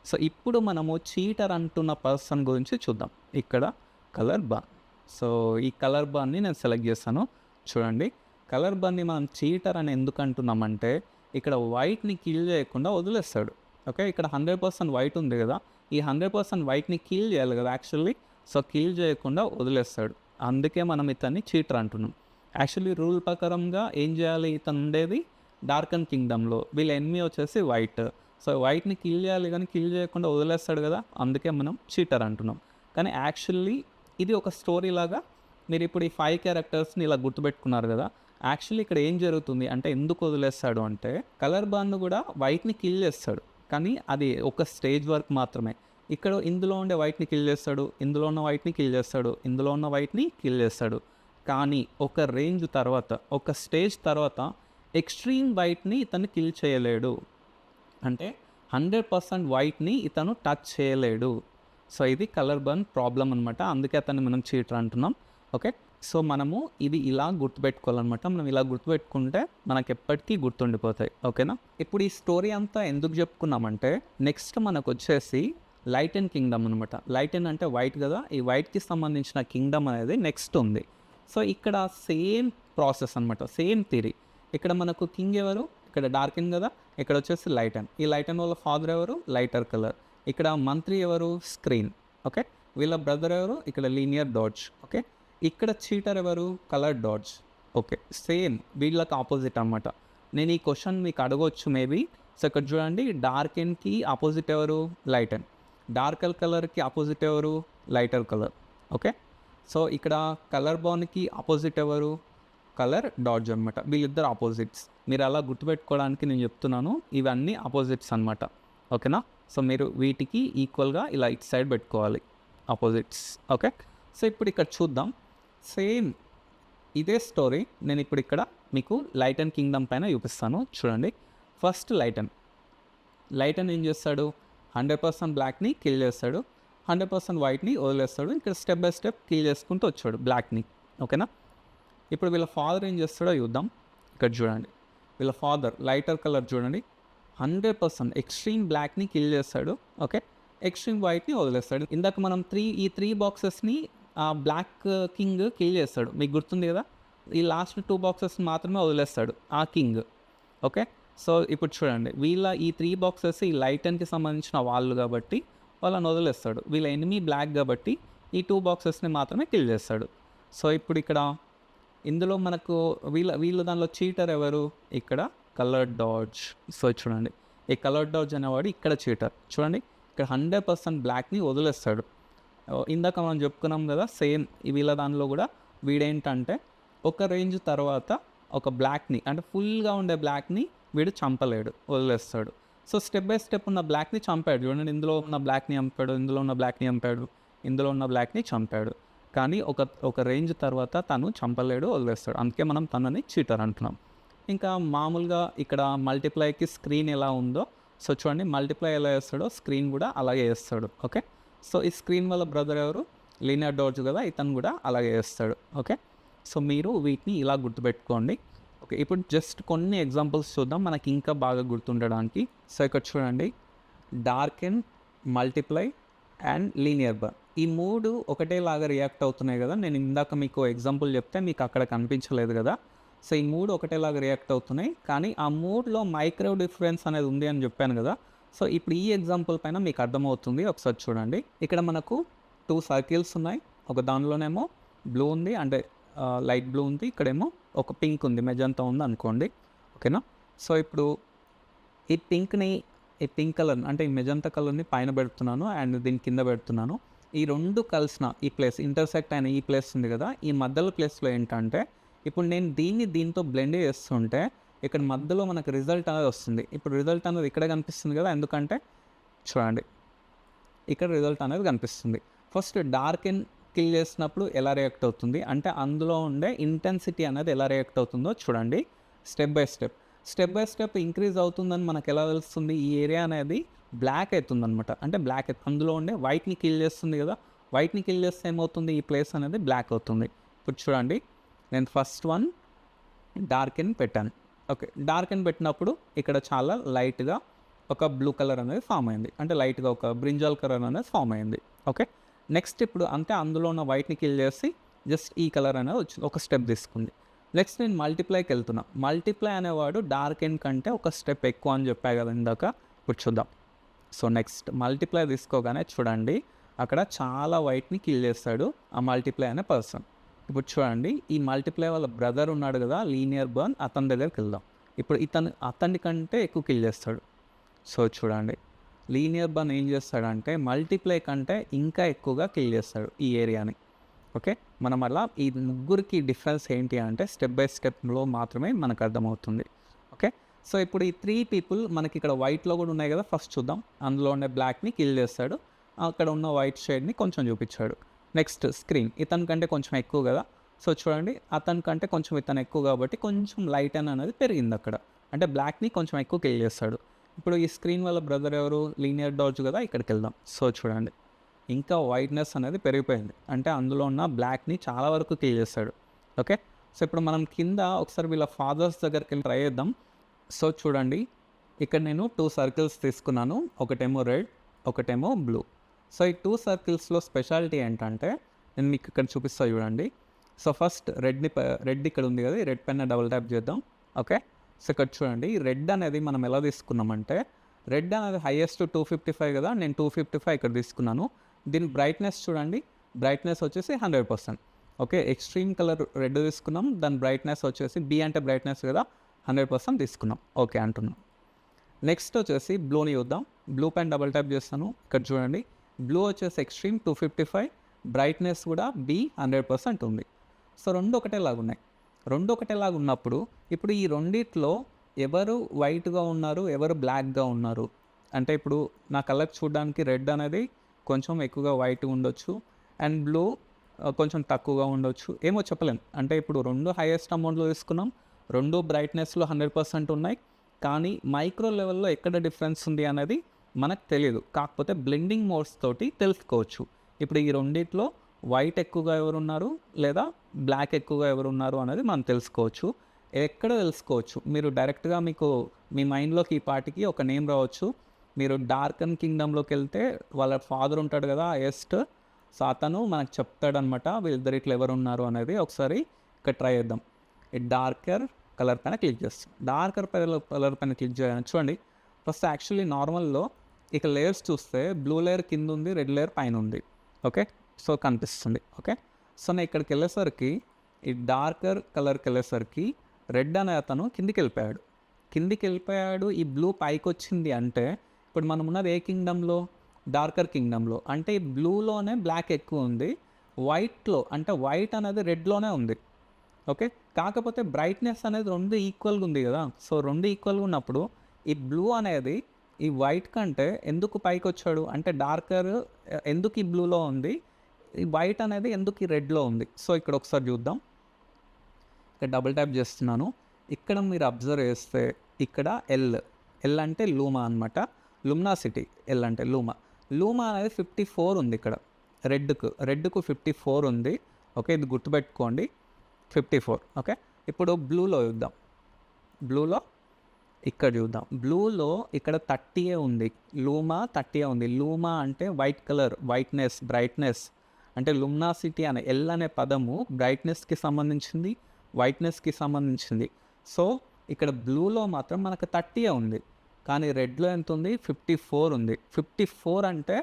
సో ఇప్పుడు మనము చీటర్ అంటున్న పర్సన్ గురించి చూద్దాం. ఇక్కడ కలర్ బాన్. సో ఈ కలర్ బాన్ని నేను సెలెక్ట్ చేస్తాను. చూడండి, కలర్ బాన్ని మనం చీటర్ అని ఎందుకు అంటున్నామంటే, ఇక్కడ వైట్ని కిల్ చేయకుండా వదిలేస్తాడు. ఓకే, ఇక్కడ 100% వైట్ ఉంది కదా, ఈ 100% వైట్ని కిల్ చేయాలి కదా యాక్చువల్లీ. సో కిల్ చేయకుండా వదిలేస్తాడు, అందుకే మనం ఇతన్ని చీటర్ అంటున్నాం. యాక్చువల్లీ రూల్ ప్రకారంగా ఏం చేయాలి, ఇతను ఉండేది డార్కన్ కింగ్డమ్లో, వీళ్ళ ఎనిమీ వచ్చేసి వైట్. సో వైట్ని కిల్ చేయాలి కానీ కిల్ చేయకుండా వదిలేస్తాడు కదా, అందుకే మనం చీటర్ అంటున్నాం. కానీ యాక్చువల్లీ ఇది ఒక స్టోరీ లాగా మీరు ఇప్పుడు ఈ 5 క్యారెక్టర్స్ని ఇలా గుర్తుపెట్టుకున్నారు కదా. యాక్చువల్లీ ఇక్కడ ఏం జరుగుతుంది అంటే, ఎందుకు వదిలేస్తాడు అంటే, కలర్ బాన్ కూడా వైట్ని కిల్ చేస్తాడు, కానీ అది ఒక స్టేజ్ వరకు మాత్రమే. ఇక్కడ ఇందులో ఉండే వైట్ని కిల్ చేస్తాడు, ఇందులో ఉన్న వైట్ని కిల్ చేస్తాడు, ఇందులో ఉన్న వైట్ని కిల్ చేస్తాడు. కానీ ఒక రేంజ్ తర్వాత, ఒక స్టేజ్ తర్వాత ఎక్స్ట్రీమ్ వైట్ని ఇతను కిల్ చేయలేడు. అంటే 100% వైట్ని ఇతను టచ్ చేయలేడు. సో ఇది కలర్ బర్న్ ప్రాబ్లం అనమాట. అందుకే అతన్ని మనం చీటర్ అంటున్నాం. ఓకే, సో మనము ఇది ఇలా గుర్తుపెట్టుకోవాలన్నమాట. మనం ఇలా గుర్తుపెట్టుకుంటే మనకు ఎప్పటికీ గుర్తుండిపోతాయి. ఓకేనా? ఇప్పుడు ఈ స్టోరీ అంతా ఎందుకు చెప్పుకున్నామంటే నెక్స్ట్ మనకు వచ్చేసి లైటన్ కింగ్డమ్ అనమాట. లైటన్ అంటే వైట్ కదా, ఈ వైట్కి సంబంధించిన కింగ్డమ్ అనేది నెక్స్ట్ ఉంది. సో ఇక్కడ సేమ్ ప్రాసెస్ అనమాట, సేమ్ థియరీ. ఇక్కడ మనకు కింగ్ ఎవరు? ఇక్కడ డార్కెన్ కదా, ఇక్కడ వచ్చేసి లైటన్. ఈ లైటన్ వాళ్ళ ఫాదర్ ఎవరు? Lighter colour. ఇక్కడ మంత్రి ఎవరు? స్క్రీన్. ఓకే, వీళ్ళ బ్రదర్ ఎవరు? ఇక్కడ లీనియర్ డాడ్జ్. ఓకే, ఇక్కడ చీటర్ ఎవరు? Colour dodge. ఓకే, సేమ్ వీళ్ళకి ఆపోజిట్ అనమాట. నేను ఈ క్వశ్చన్ మీకు అడగవచ్చు మేబీ. సో ఇక్కడ చూడండి, డార్కెన్కి ఆపోజిట్ ఎవరు? లైటన్. డార్కర్ కలర్కి ఆపోజిట్ ఎవరు? Lighter colour. ఓకే, సో ఇక్కడ కలర్ బాన్కి ఆపోజిట్ ఎవరు? కలర్ డాడ్జ్ అనమాట. వీళ్ళిద్దరు ఆపోజిట్స్. మీరు అలా గుర్తుపెట్టుకోవడానికి నేను చెప్తున్నాను, ఇవన్నీ ఆపోజిట్స్ అనమాట. ఓకేనా? సో మీరు వీటికి ఈక్వల్గా ఇలా ఇటు సైడ్ పెట్టుకోవాలి, ఆపోజిట్స్. ఓకే, సో ఇప్పుడు ఇక్కడ చూద్దాం. సేమ్ ఇదే స్టోరీ నేను ఇప్పుడు ఇక్కడ మీకు లైటన్ కింగ్డమ్ పైన చూపిస్తాను. చూడండి, ఫస్ట్ లైటన్ ఏం చేస్తాడు? 100% బ్లాక్ని కిల్ చేస్తాడు, 100% వైట్ని వదిలేస్తాడు. ఇక్కడ స్టెప్ బై స్టెప్ కిల్ చేసుకుంటూ వచ్చాడు బ్లాక్ని. ఓకేనా? ఇప్పుడు వీళ్ళ ఫాదర్ ఏం చేస్తాడో చూద్దాం. ఇక్కడ చూడండి, వీళ్ళ ఫాదర్ లైటర్ కలర్ చూడండి, 100% ఎక్స్ట్రీమ్ బ్లాక్ని కిల్ చేస్తాడు. ఓకే, ఎక్స్ట్రీమ్ వైట్ని వదిలేస్తాడు. ఇందాక మనం ఈ త్రీ బాక్సెస్ని బ్లాక్ కింగ్ కిల్ చేస్తాడు, మీకు గుర్తుంది కదా. ఈ లాస్ట్ 2 బాక్సెస్ మాత్రమే వదిలేస్తాడు ఆ కింగ్. ఓకే, సో ఇప్పుడు చూడండి, వీళ్ళ ఈ 3 బాక్సెస్ ఈ లైటన్కి సంబంధించిన వాళ్ళు కాబట్టి వాళ్ళని వదిలేస్తాడు. వీళ్ళ ఎనిమీ బ్లాక్ కాబట్టి ఈ 2 బాక్సెస్ని మాత్రమే కిల్ చేస్తాడు. సో ఇప్పుడు ఇక్కడ ఇందులో మనకు వీళ్ళ దానిలో చీటర్ ఎవరు? ఇక్కడ కలర్ డాడ్జ్. సో చూడండి, ఈ కలర్ డాడ్జ్ అనేవాడు ఇక్కడ చీటర్. చూడండి, ఇక్కడ 100% బ్లాక్ని వదిలేస్తాడు. ఇందాక మనం చెప్పుకున్నాం కదా, సేమ్ వీళ్ళ దానిలో కూడా వీడేంటంటే ఒక రేంజ్ తర్వాత ఒక బ్లాక్ని, అంటే ఫుల్గా ఉండే బ్లాక్ని వీడు చంపలేడు, వదిలేస్తాడు. సో స్టెప్ బై స్టెప్ ఉన్న బ్లాక్ని చంపాడు. చూడండి, ఇందులో ఉన్న బ్లాక్ని చంపాడు, ఇందులో ఉన్న బ్లాక్ని చంపాడు, ఇందులో ఉన్న బ్లాక్ని చంపాడు. కానీ ఒక రేంజ్ తర్వాత తను చంపలేడు, వదిలేస్తాడు. అందుకే మనం తనని చీటర్ అంటున్నాం. ఇంకా మామూలుగా ఇక్కడ మల్టిప్లైకి స్క్రీన్ ఎలా ఉందో, సో చూడండి, మల్టిప్లై ఎలా చేస్తాడో స్క్రీన్ కూడా అలాగే చేస్తాడు. ఓకే, సో ఈ స్క్రీన్ వాళ్ళ బ్రదర్ ఎవరు? లీనియర్ డాడ్జ్ కదా, ఇతను కూడా అలాగే చేస్తాడు. ఓకే, సో మీరు వీటిని ఇలా గుర్తుపెట్టుకోండి. ఓకే, ఇప్పుడు జస్ట్ కొన్ని ఎగ్జాంపుల్స్ చూద్దాం మనకి ఇంకా బాగా గుర్తుండడానికి. సో ఇక్కడ చూడండి, darken, multiply and linear burn, ఈ 3 ఒకటేలాగా రియాక్ట్ అవుతున్నాయి కదా. నేను ఇందాక మీకు ఎగ్జాంపుల్ చెప్తే మీకు అక్కడ కనిపించలేదు కదా. సో ఈ 3 ఒకటేలాగా రియాక్ట్ అవుతున్నాయి, కానీ ఆ 3లో మైక్రో డిఫరెన్స్ అనేది ఉంది అని చెప్పాను కదా. సో ఇప్పుడు ఈ ఎగ్జాంపుల్ పైన మీకు అర్థమవుతుంది. ఒకసారి చూడండి, ఇక్కడ మనకు 2 సర్కిల్స్ ఉన్నాయి. ఒక దానిలోనేమో బ్లూ ఉంది, అంటే లైట్ బ్లూ ఉంది, ఇక్కడేమో ఒక పింక్ ఉంది, మెజంతా ఉంది అనుకోండి. ఓకేనా? సో ఇప్పుడు ఈ పింక్ కలర్ అంటే ఈ మెజంతా కలర్ని పైన పెడుతున్నాను అండ్ దీని కింద పెడుతున్నాను. ఈ 2 కలిసిన ఈ ప్లేస్, ఇంటర్సెక్ట్ అయిన ఈ ప్లేస్ ఉంది కదా, ఈ మధ్యలో ప్లేస్లో ఏంటంటే ఇప్పుడు నేను దీంతో బ్లెండ్ చేస్తుంటే ఇక్కడ మధ్యలో మనకు రిజల్ట్ అనేది వస్తుంది. ఇప్పుడు రిజల్ట్ అనేది ఇక్కడ కనిపిస్తుంది కదా, ఎందుకంటే చూడండి, ఇక్కడ రిజల్ట్ అనేది కనిపిస్తుంది. ఫస్ట్ డార్కెన్ కిల్ చేసినప్పుడు ఎలా రియాక్ట్ అవుతుంది అంటే అందులో ఉండే ఇంటెన్సిటీ అనేది ఎలా రియాక్ట్ అవుతుందో చూడండి. స్టెప్ బై స్టెప్ ఇంక్రీజ్ అవుతుందని మనకు ఎలా తెలుస్తుంది? ఈ ఏరియా అనేది బ్లాక్ అవుతుంది అనమాట. అంటే బ్లాక్ అందులో ఉండే వైట్ని కిల్ చేస్తుంది కదా, వైట్ని కిల్ చేస్తే ఏమవుతుంది? ఈ ప్లేస్ అనేది బ్లాక్ అవుతుంది. ఇప్పుడు చూడండి, నేను ఫస్ట్ వన్ డార్కెన్ పెట్టాను. ఓకే, డార్కెన్ పెట్టినప్పుడు ఇక్కడ చాలా లైట్గా ఒక బ్లూ కలర్ అనేది ఫామ్ అయింది, అంటే లైట్గా ఒక బ్రింజాల్ కలర్ అనేది ఫామ్ అయింది. ఓకే, నెక్స్ట్ ఇప్పుడు అంటే అందులో ఉన్న వైట్ని కిల్ చేసి జస్ట్ ఈ కలర్ అనేది వచ్చింది, ఒక స్టెప్ తీసుకుంది. నెక్స్ట్ నేను మల్టిప్లైకి వెళ్తున్నా. మల్టిప్లై అనేవాడు డార్కెన్ కంటే ఒక స్టెప్ ఎక్కువ అని చెప్పా కదా ఇందాక. ఇప్పుడు చూద్దాం. సో నెక్స్ట్ మల్టిప్లై తీసుకోగానే చూడండి, అక్కడ చాలా వైట్ని కిల్ చేస్తాడు ఆ మల్టిప్లై అనే పర్సన్. ఇప్పుడు చూడండి, ఈ మల్టిప్లై వాళ్ళ బ్రదర్ ఉన్నాడు కదా, లీనియర్ బర్న్, అతని దగ్గరికి వెళ్దాం. ఇప్పుడు అతని కంటే ఎక్కువ కిల్ చేస్తాడు. సో చూడండి, లీనియర్ బర్న్ ఏం చేస్తాడంటే మల్టిప్లై కంటే ఇంకా ఎక్కువగా కిల్ చేస్తాడు ఈ ఏరియాని. ఓకే, మనం అలా ఈ ముగ్గురికి డిఫరెన్స్ ఏంటి అంటే స్టెప్ బై స్టెప్లో మాత్రమే మనకు అర్థమవుతుంది. ఓకే, సో ఇప్పుడు ఈ 3 పీపుల్ మనకి ఇక్కడ వైట్లో కూడా ఉన్నాయి కదా, ఫస్ట్ చూద్దాం. అందులో ఉండే బ్లాక్ని కిల్ చేస్తాడు. అక్కడ ఉన్న వైట్ షేడ్ని కొంచెం చూపించాడు. నెక్స్ట్ స్క్రీన్, ఇతని కంటే కొంచెం ఎక్కువ కదా, సో చూడండి అతని కంటే కొంచెం ఇతను ఎక్కువ కాబట్టి కొంచెం లైట్ అనేది పెరిగింది అక్కడ, అంటే బ్లాక్ని కొంచెం ఎక్కువ కిల్ చేస్తాడు. ఇప్పుడు ఈ స్క్రీన్ వల్ల బ్రదర్ ఎవరు, లీనియర్ డాడ్జ్ కదా, ఇక్కడికి వెళ్దాం. సో చూడండి ఇంకా వైట్నెస్ అనేది పెరిగిపోయింది, అంటే అందులో ఉన్న బ్లాక్ని చాలా వరకు కిల్ చేస్తాడు. ఓకే, సో ఇప్పుడు మనం కింద ఒకసారి వీళ్ళ ఫాదర్స్ దగ్గరికి వెళ్ళి ట్రై చేద్దాం. సో చూడండి ఇక్కడ నేను 2 సర్కిల్స్ తీసుకున్నాను, ఒకటేమో రెడ్, ఒకటేమో బ్లూ. సో ఈ 2 సర్కిల్స్లో స్పెషాలిటీ ఏంటంటే నేను మీకు ఇక్కడ చూపిస్తాను చూడండి. సో ఫస్ట్ రెడ్ ఇక్కడ ఉంది కదా, ఈ రెడ్ పైన డబుల్ ట్యాప్ చేద్దాం. ఓకే, సో ఇక్కడ చూడండి రెడ్ అనేది మనం ఎలా తీసుకున్నామంటే, రెడ్ అనేది హైయెస్ట్ 255 కదా, నేను 255 ఇక్కడ తీసుకున్నాను. దీని బ్రైట్నెస్ చూడండి, బ్రైట్నెస్ వచ్చేసి 100%. ఓకే, ఎక్స్ట్రీమ్ కలర్ రెడ్ తీసుకున్నాం, దాని బ్రైట్నెస్ వచ్చేసి బి అంటే బ్రైట్నెస్ కదా, 100% తీసుకున్నాం. ఓకే అంటున్నాం. నెక్స్ట్ వచ్చేసి బ్లూని చూద్దాం. బ్లూ పైన డబుల్ ట్యాప్ చేస్తాను. ఇక్కడ చూడండి బ్లూ వచ్చేసి ఎక్స్ట్రీమ్ 255, బ్రైట్నెస్ కూడా బి 100% ఉంది. సో రెండు ఒకటేలాగా ఉన్నాయి. రెండు ఒకటేలాగా ఉన్నప్పుడు ఇప్పుడు ఈ రెండిట్లో ఎవరు వైట్గా ఉన్నారు, ఎవరు బ్లాక్గా ఉన్నారు అంటే, ఇప్పుడు నా కలర్ చూడడానికి రెడ్ అనేది కొంచెం ఎక్కువగా వైట్ ఉండొచ్చు అండ్ బ్లూ కొంచెం తక్కువగా ఉండొచ్చు, ఏమో చెప్పలేం. అంటే ఇప్పుడు రెండు హైయెస్ట్ అమౌంట్లో తీసుకున్నాం, రెండు బ్రైట్నెస్లో 100% ఉన్నాయి, కానీ మైక్రో లెవెల్లో ఎక్కడ డిఫరెన్స్ ఉంది అనేది మనకు తెలియదు. కాకపోతే బ్లెండింగ్ మోడ్స్ తోటి తెలుసుకోవచ్చు. ఇప్పుడు ఈ రెండిట్లో వైట్ ఎక్కువగా ఎవరున్నారు లేదా బ్లాక్ ఎక్కువగా ఎవరున్నారు అనేది మనం తెలుసుకోవచ్చు. ఎక్కడ తెలుసుకోవచ్చు, మీరు డైరెక్ట్గా మీకు మీ మైండ్లోకి ఈ పాటికి ఒక నేమ్ రావచ్చు. మీరు డార్కన్ కింగ్డమ్లోకి వెళ్తే వాళ్ళ ఫాదర్ ఉంటాడు కదా ఎస్ట్, సో అతను మనకు చెప్తాడనమాట వీళ్ళిద్దరు ఇట్లా ఎవరు ఉన్నారు అనేది. ఒకసారి ఇక్కడ ట్రై చేద్దాం. ఈ డార్కర్ కలర్ పైన క్లిక్ చేస్తాం. డార్కర్ కలర్ పైన క్లిక్ చేయడానికి చూడండి ఫస్ట్ యాక్చువల్లీ నార్మల్లో ఇక లేయర్స్ చూస్తే బ్లూ లేయర్ కింద ఉంది, రెడ్ లేయర్ పైన ఉంది. ఓకే, సో కనిపిస్తుంది. ఓకే, సో నేను ఇక్కడికి వెళ్ళేసరికి ఈ డార్కర్ కలర్కి వెళ్ళేసరికి రెడ్ అనే అతను కిందికి వెళ్ళిపోయాడు, ఈ బ్లూ పైకి వచ్చింది. అంటే ఇప్పుడు మనం ఉన్నది ఏ కింగ్డమ్లో, డార్కర్ కింగ్డమ్లో. అంటే ఈ బ్లూలోనే బ్లాక్ ఎక్కువ ఉంది, వైట్లో అంటే వైట్ అనేది రెడ్లోనే ఉంది. ఓకే, కాకపోతే బ్రైట్నెస్ అనేది రెండు ఈక్వల్గా ఉంది కదా. సో రెండు ఈక్వల్గా ఉన్నప్పుడు ఈ బ్లూ అనేది ఈ వైట్ కంటే ఎందుకు పైకి వచ్చాడు అంటే, డార్కర్ ఎందుకు ఈ బ్లూలో ఉంది, ఈ వైట్ అనేది ఎందుకు ఈ రెడ్లో ఉంది. సో ఇక్కడ ఒకసారి చూద్దాం. ఇక్కడ డబుల్ ట్యాప్ చేస్తున్నాను. ఇక్కడ మీరు అబ్జర్వ్ చేస్తే ఇక్కడ ఎల్ అంటే లూమా అనమాట, లుమినాసిటీ. ఎల్ అంటే లూమా అనేది 54 ఉంది ఇక్కడ. రెడ్కు 54 ఉంది. ఓకే, ఇది గుర్తుపెట్టుకోండి, 54. ఓకే, ఇప్పుడు బ్లూలో చూద్దాం. బ్లూలో ఇక్కడ చూద్దాం. బ్లూలో ఇక్కడ 30 ఉంది, లూమా 30 ఉంది. లూమా అంటే వైట్ కలర్, వైట్నెస్, బ్రైట్నెస్. అంటే లుమినాసిటీ అనే ఎల్ అనే పదము బ్రైట్నెస్కి సంబంధించింది, వైట్నెస్కి సంబంధించింది. సో ఇక్కడ బ్లూలో మాత్రం మనకు 30 ఉంది, కానీ రెడ్లో ఎంత ఉంది, 54 ఉంది. 54 అంటే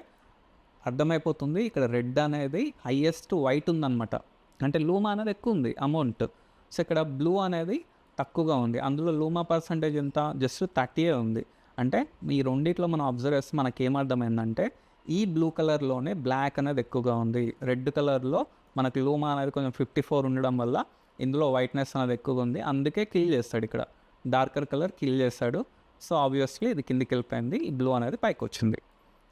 అర్థమైపోతుంది ఇక్కడ రెడ్ అనేది హైయెస్ట్ వైట్ ఉందన్నమాట. అంటే లూమా అనేది ఎక్కువ ఉంది అమౌంట్. సో ఇక్కడ బ్లూ అనేది తక్కువగా ఉంది, అందులో లూమా పర్సంటేజ్ ఎంత, జస్ట్ 30 ఉంది. అంటే ఈ రెండిట్లో మనం అబ్జర్వ్ చేస్తే మనకి ఏమర్థమైందంటే, ఈ బ్లూ కలర్లోనే బ్లాక్ అనేది ఎక్కువగా ఉంది, రెడ్ కలర్లో మనకి లూమా అనేది కొంచెం 54 ఉండడం వల్ల ఇందులో వైట్నెస్ అనేది ఎక్కువగా ఉంది. అందుకే కిల్ చేస్తాడు ఇక్కడ, డార్కర్ కలర్ కిల్ చేస్తాడు. సో ఆబ్వియస్లీ ఇది కిందికి వెళ్ళిపోయింది, ఈ బ్లూ అనేది పైకి వచ్చింది.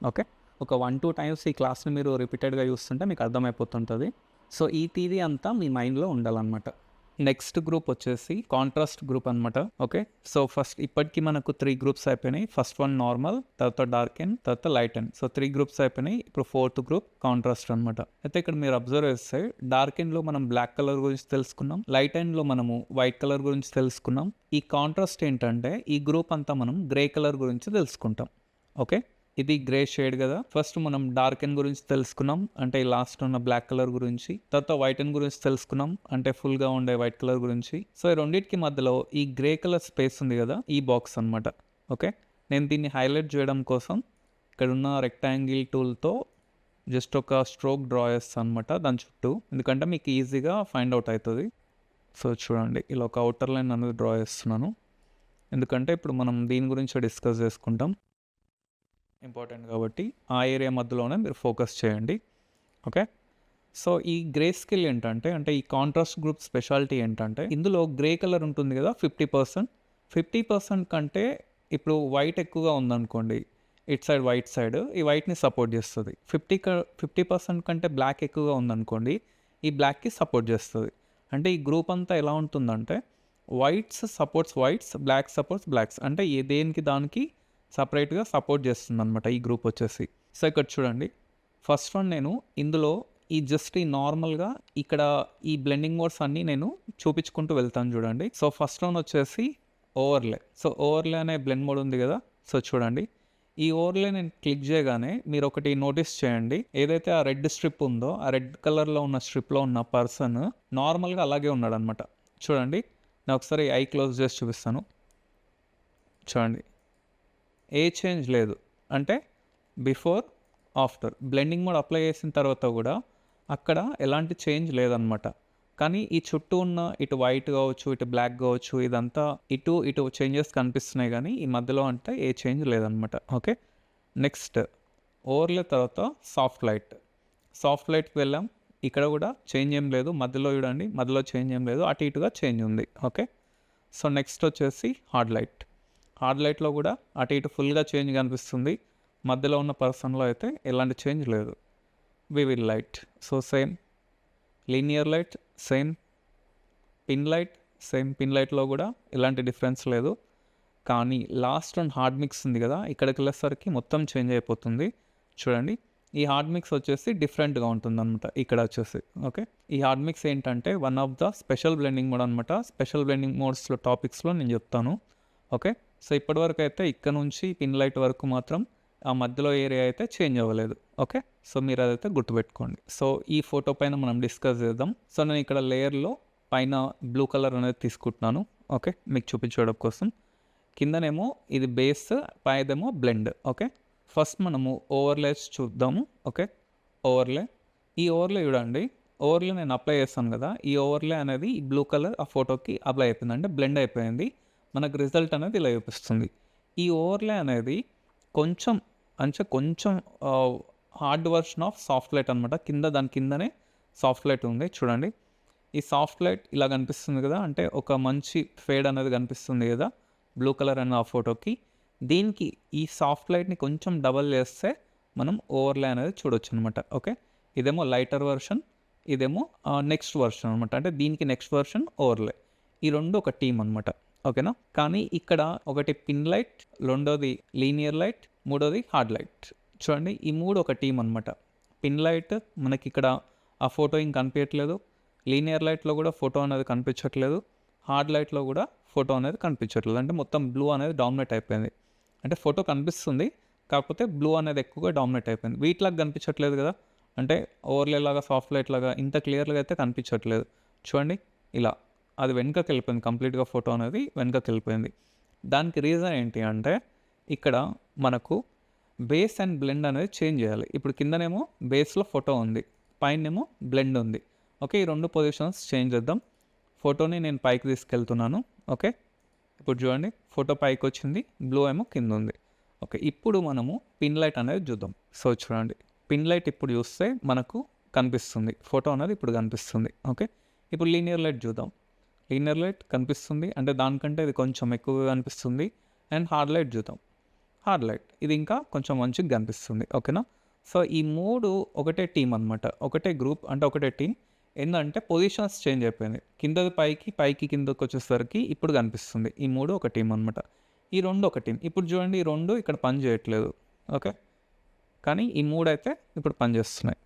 ఓకే, ఒక 1-2 టైమ్స్ ఈ క్లాస్ని మీరు రిపీటెడ్గా చూస్తుంటే మీకు అర్థమైపోతుంటుంది. సో ఈ థియరీ అంతా మీ మైండ్లో ఉండాలన్నమాట. నెక్స్ట్ గ్రూప్ వచ్చేసి కాంట్రాస్ట్ గ్రూప్ అనమాట. ఓకే, సో ఫస్ట్ ఇప్పటికీ మనకు 3 గ్రూప్స్ అయిపోయినాయి. ఫస్ట్ వన్ నార్మల్, తర్వాత డార్కెన్, తర్వాత లైటెన్. సో 3 గ్రూప్స్ అయిపోయినాయి. ఇప్పుడు 4th గ్రూప్ కాంట్రాస్ట్ అనమాట. అయితే ఇక్కడ మీరు అబ్జర్వ్ చేస్తే డార్కెన్లో మనం బ్లాక్ కలర్ గురించి తెలుసుకున్నాం, లైటెన్లో మనము వైట్ కలర్ గురించి తెలుసుకున్నాం. ఈ కాంట్రాస్ట్ ఏంటంటే ఈ గ్రూప్ అంతా మనం గ్రే కలర్ గురించి తెలుసుకుంటాం. ఓకే, ఇది గ్రే షేడ్ కదా. ఫస్ట్ మనం డార్కెన్ గురించి తెలుసుకున్నాం, అంటే ఈ లాస్ట్ ఉన్న బ్లాక్ కలర్ గురించి. తర్వాత వైటెన్ గురించి తెలుసుకున్నాం, అంటే ఫుల్గా ఉండే వైట్ కలర్ గురించి. సో ఈ రెండింటికి మధ్యలో ఈ గ్రే కలర్ స్పేస్ ఉంది కదా, ఈ బాక్స్ అనమాట. ఓకే, నేను దీన్ని హైలైట్ చేయడం కోసం ఇక్కడ ఉన్న రెక్టాంగిల్ టూల్తో జస్ట్ ఒక స్ట్రోక్ డ్రా చేస్తాను అనమాట దాని చుట్టూ, ఎందుకంటే మీకు ఈజీగా ఫైండ్ అవుట్ అవుతుంది. సో చూడండి ఇలా ఒక అవుటర్ లైన్ అనేది డ్రా చేస్తున్నాను, ఎందుకంటే ఇప్పుడు మనం దీని గురించి డిస్కస్ చేసుకుంటాం, ఇంపార్టెంట్ కాబట్టి ఆ ఏరియా మధ్యలోనే మీరు ఫోకస్ చేయండి. ఓకే, సో ఈ గ్రే స్కేల్ ఏంటంటే, అంటే ఈ కాంట్రాస్ట్ గ్రూప్ స్పెషాలిటీ ఏంటంటే, ఇందులో గ్రే కలర్ ఉంటుంది కదా 50%. 50% కంటే ఇప్పుడు వైట్ ఎక్కువగా ఉందనుకోండి, ఇట్ సైడ్ వైట్ సైడ్ ఈ వైట్ని సపోర్ట్ చేస్తుంది. 50% కంటే బ్లాక్ ఎక్కువగా ఉందనుకోండి, ఈ బ్లాక్కి సపోర్ట్ చేస్తుంది. అంటే ఈ గ్రూప్ అంతా ఎలా ఉంటుందంటే whites supports whites, black supports blacks, అంటే దేనికి దానికి సపరేట్గా సపోర్ట్ చేస్తుంది అనమాట ఈ గ్రూప్ వచ్చేసి. సో ఇక్కడ చూడండి, ఫస్ట్ వన్ నేను ఇందులో ఈ జస్ట్ ఈ నార్మల్గా ఇక్కడ ఈ బ్లెండింగ్ మోడ్స్ అన్నీ నేను చూపించుకుంటూ వెళ్తాను చూడండి. సో ఫస్ట్ వన్ వచ్చేసి ఓవర్లే. సో ఓవర్లే అనే బ్లెండ్ మోడ్ ఉంది కదా. సో చూడండి, ఈ ఓవర్లే నేను క్లిక్ చేయగానే మీరు ఒకటి నోటీస్ చేయండి, ఏదైతే ఆ రెడ్ స్ట్రిప్ ఉందో ఆ రెడ్ కలర్లో ఉన్న స్ట్రిప్లో ఉన్న పర్సన్ నార్మల్గా అలాగే ఉన్నాడు అనమాట. చూడండి, నేను ఒకసారి ఐ క్లోజ్ చేసి చూపిస్తాను. చూడండి, ఏ చేంజ్ లేదు. అంటే before after blending mode apply చేసిన తర్వాత కూడా అక్కడ ఎలాంటి చేంజ్ లేదనమాట. కానీ ఈ చుట్టూ ఉన్న ఇటు వైట్ కావచ్చు, ఇటు బ్లాక్ కావచ్చు, ఇదంతా ఇటు చేంజెస్ కనిపిస్తున్నాయి, కానీ ఈ మధ్యలో అంటే ఏ చేంజ్ లేదనమాట. ఓకే, నెక్స్ట్ ఓవర్లే తర్వాత సాఫ్ట్ లైట్కి వెళ్ళాం. ఇక్కడ కూడా చేంజ్ ఏం లేదు, మధ్యలో చూడండి, మధ్యలో చేంజ్ ఏం లేదు, అటు ఇటుగా చేంజ్ ఉంది. ఓకే, సో నెక్స్ట్ వచ్చేసి హార్డ్ లైట్లో కూడా అటు ఇటు ఫుల్గా చేంజ్ కనిపిస్తుంది, మధ్యలో ఉన్న పర్సన్లో అయితే ఎలాంటి చేంజ్ లేదు. Vivid light, so same. Linear light same. Pin light same, pin లైట్లో కూడా ఎలాంటి డిఫరెన్స్ లేదు. కానీ లాస్ట్ అండ్ హార్డ్ మిక్స్ ఉంది కదా, ఇక్కడికి వెళ్ళేసరికి మొత్తం చేంజ్ అయిపోతుంది. చూడండి, ఈ హార్డ్ మిక్స్ వచ్చేసి డిఫరెంట్గా ఉంటుంది అనమాట ఇక్కడ వచ్చేసి. ఓకే, ఈ హార్డ్ మిక్స్ ఏంటంటే one of the special blending mode అనమాట. స్పెషల్ బ్లెండింగ్ మోడ్స్లో టాపిక్స్లో నేను చెప్తాను. ఓకే, సో ఇప్పటివరకు అయితే ఇక్కడ నుంచి పిన్ లైట్ వరకు మాత్రం ఆ మధ్యలో ఏరియా అయితే చేంజ్ అవ్వలేదు. ఓకే, సో మీరు అదైతే గుర్తుపెట్టుకోండి. సో ఈ ఫోటో పైన మనం డిస్కస్ చేద్దాం. సో నేను ఇక్కడ లేయర్లో పైన బ్లూ కలర్ అనేది తీసుకుంటున్నాను. ఓకే, మీకు చూపించడం కోసం. కిందనేమో ఇది బేస్, పైదేమో బ్లెండ్. ఓకే, ఫస్ట్ మనము ఓవర్లేస్ చూద్దాము. ఓకే, ఈ ఓవర్లే చూడండి, ఓవర్లే నేను అప్లై చేస్తాను కదా, ఈ ఓవర్లే అనేది ఈ బ్లూ కలర్ ఆ ఫోటోకి అప్లై అయిపోయింది, అంటే బ్లెండ్ అయిపోయింది. మనకు రిజల్ట్ అనేది ఇలా చూపిస్తుంది. ఈ ఓవర్లే అనేది కొంచెం hard version of soft light అనమాట. దాని కిందనే సాఫ్ట్ లైట్ ఉంది. చూడండి, ఈ సాఫ్ట్ లైట్ ఇలా కనిపిస్తుంది కదా, అంటే ఒక మంచి ఫేడ్ అనేది కనిపిస్తుంది కదా బ్లూ కలర్ అన్న ఆ ఫోటోకి. దీనికి ఈ సాఫ్ట్ లైట్ని కొంచెం డబల్ చేస్తే మనం ఓవర్లే అనేది చూడొచ్చు అనమాట. ఓకే, ఇదేమో లైటర్ వర్షన్, ఇదేమో నెక్స్ట్ వర్షన్ అనమాట. అంటే దీనికి నెక్స్ట్ వర్షన్ ఓవర్లే. ఈ రెండు ఒక టీమ్ అనమాట. ఓకేనా, కానీ ఇక్కడ ఒకటి పిన్ లైట్, రెండోది లీనియర్ లైట్, మూడోది హార్డ్ లైట్. చూడండి, ఈ మూడు ఒక టీం అనమాట. పిన్ లైట్ మనకి ఇక్కడ ఆ ఫోటో ఇంక కనిపించట్లేదు, లీనియర్ లైట్లో కూడా ఫోటో అనేది కనిపించట్లేదు, హార్డ్ లైట్లో కూడా ఫోటో అనేది కనిపించట్లేదు. అంటే మొత్తం బ్లూ అనేది డామినేట్ అయిపోయింది. అంటే ఫోటో కనిపిస్తుంది, కాకపోతే బ్లూ అనేది ఎక్కువగా డామినేట్ అయిపోయింది. వీటిలాగా కనిపించట్లేదు కదా, అంటే ఓవర్లే లాగా సాఫ్ట్ లైట్ లాగా ఇంత క్లియర్గా అయితే కనిపించట్లేదు. చూడండి, ఇలా అది వెనుకకి వెళ్ళిపోయింది, కంప్లీట్గా ఫోటో అనేది వెనుకకి వెళ్ళిపోయింది. దానికి రీజన్ ఏంటి అంటే ఇక్కడ మనకు బేస్ అండ్ బ్లెండ్ అనేది చేంజ్ చేయాలి. ఇప్పుడు కిందనేమో బేస్లో ఫోటో ఉంది, పైనేమో బ్లెండ్ ఉంది. ఓకే, ఈ రెండు పొజిషన్స్ చేంజ్ చేద్దాం. ఫోటోని నేను పైకి తీసుకెళ్తున్నాను. ఓకే, ఇప్పుడు చూడండి, ఫోటో పైకి వచ్చింది, బ్లూ ఏమో కింద ఉంది. ఓకే, ఇప్పుడు మనము పిన్ లైట్ అనేది చూద్దాం. సో చూడండి, పిన్ లైట్ ఇప్పుడు చూస్తే మనకు కనిపిస్తుంది, ఫోటో అనేది ఇప్పుడు కనిపిస్తుంది. ఓకే, ఇప్పుడు లీనియర్ లైట్ చూద్దాం. లీనియర్ లైట్ కనిపిస్తుంది, అంటే దానికంటే ఇది కొంచెం ఎక్కువగా కనిపిస్తుంది. అండ్ హార్డ్ లైట్ చూద్దాం. హార్డ్ లైట్ ఇది ఇంకా కొంచెం మంచిగా కనిపిస్తుంది. ఓకేనా, సో ఈ మూడు ఒకటే టీం అనమాట, ఒకటే గ్రూప్, అంటే ఒకటే టీం. ఏంటంటే పొజిషన్స్ చేంజ్ అయిపోయింది, కిందది పైకి కిందకి వచ్చేసరికి ఇప్పుడు కనిపిస్తుంది. ఈ మూడు ఒక టీం అనమాట, ఈ రెండు ఒక టీం. ఇప్పుడు చూడండి, ఈ రెండు ఇక్కడ పని చేయట్లేదు. ఓకే, కానీ ఈ మూడు అయితే ఇప్పుడు పని చేస్తున్నాయి.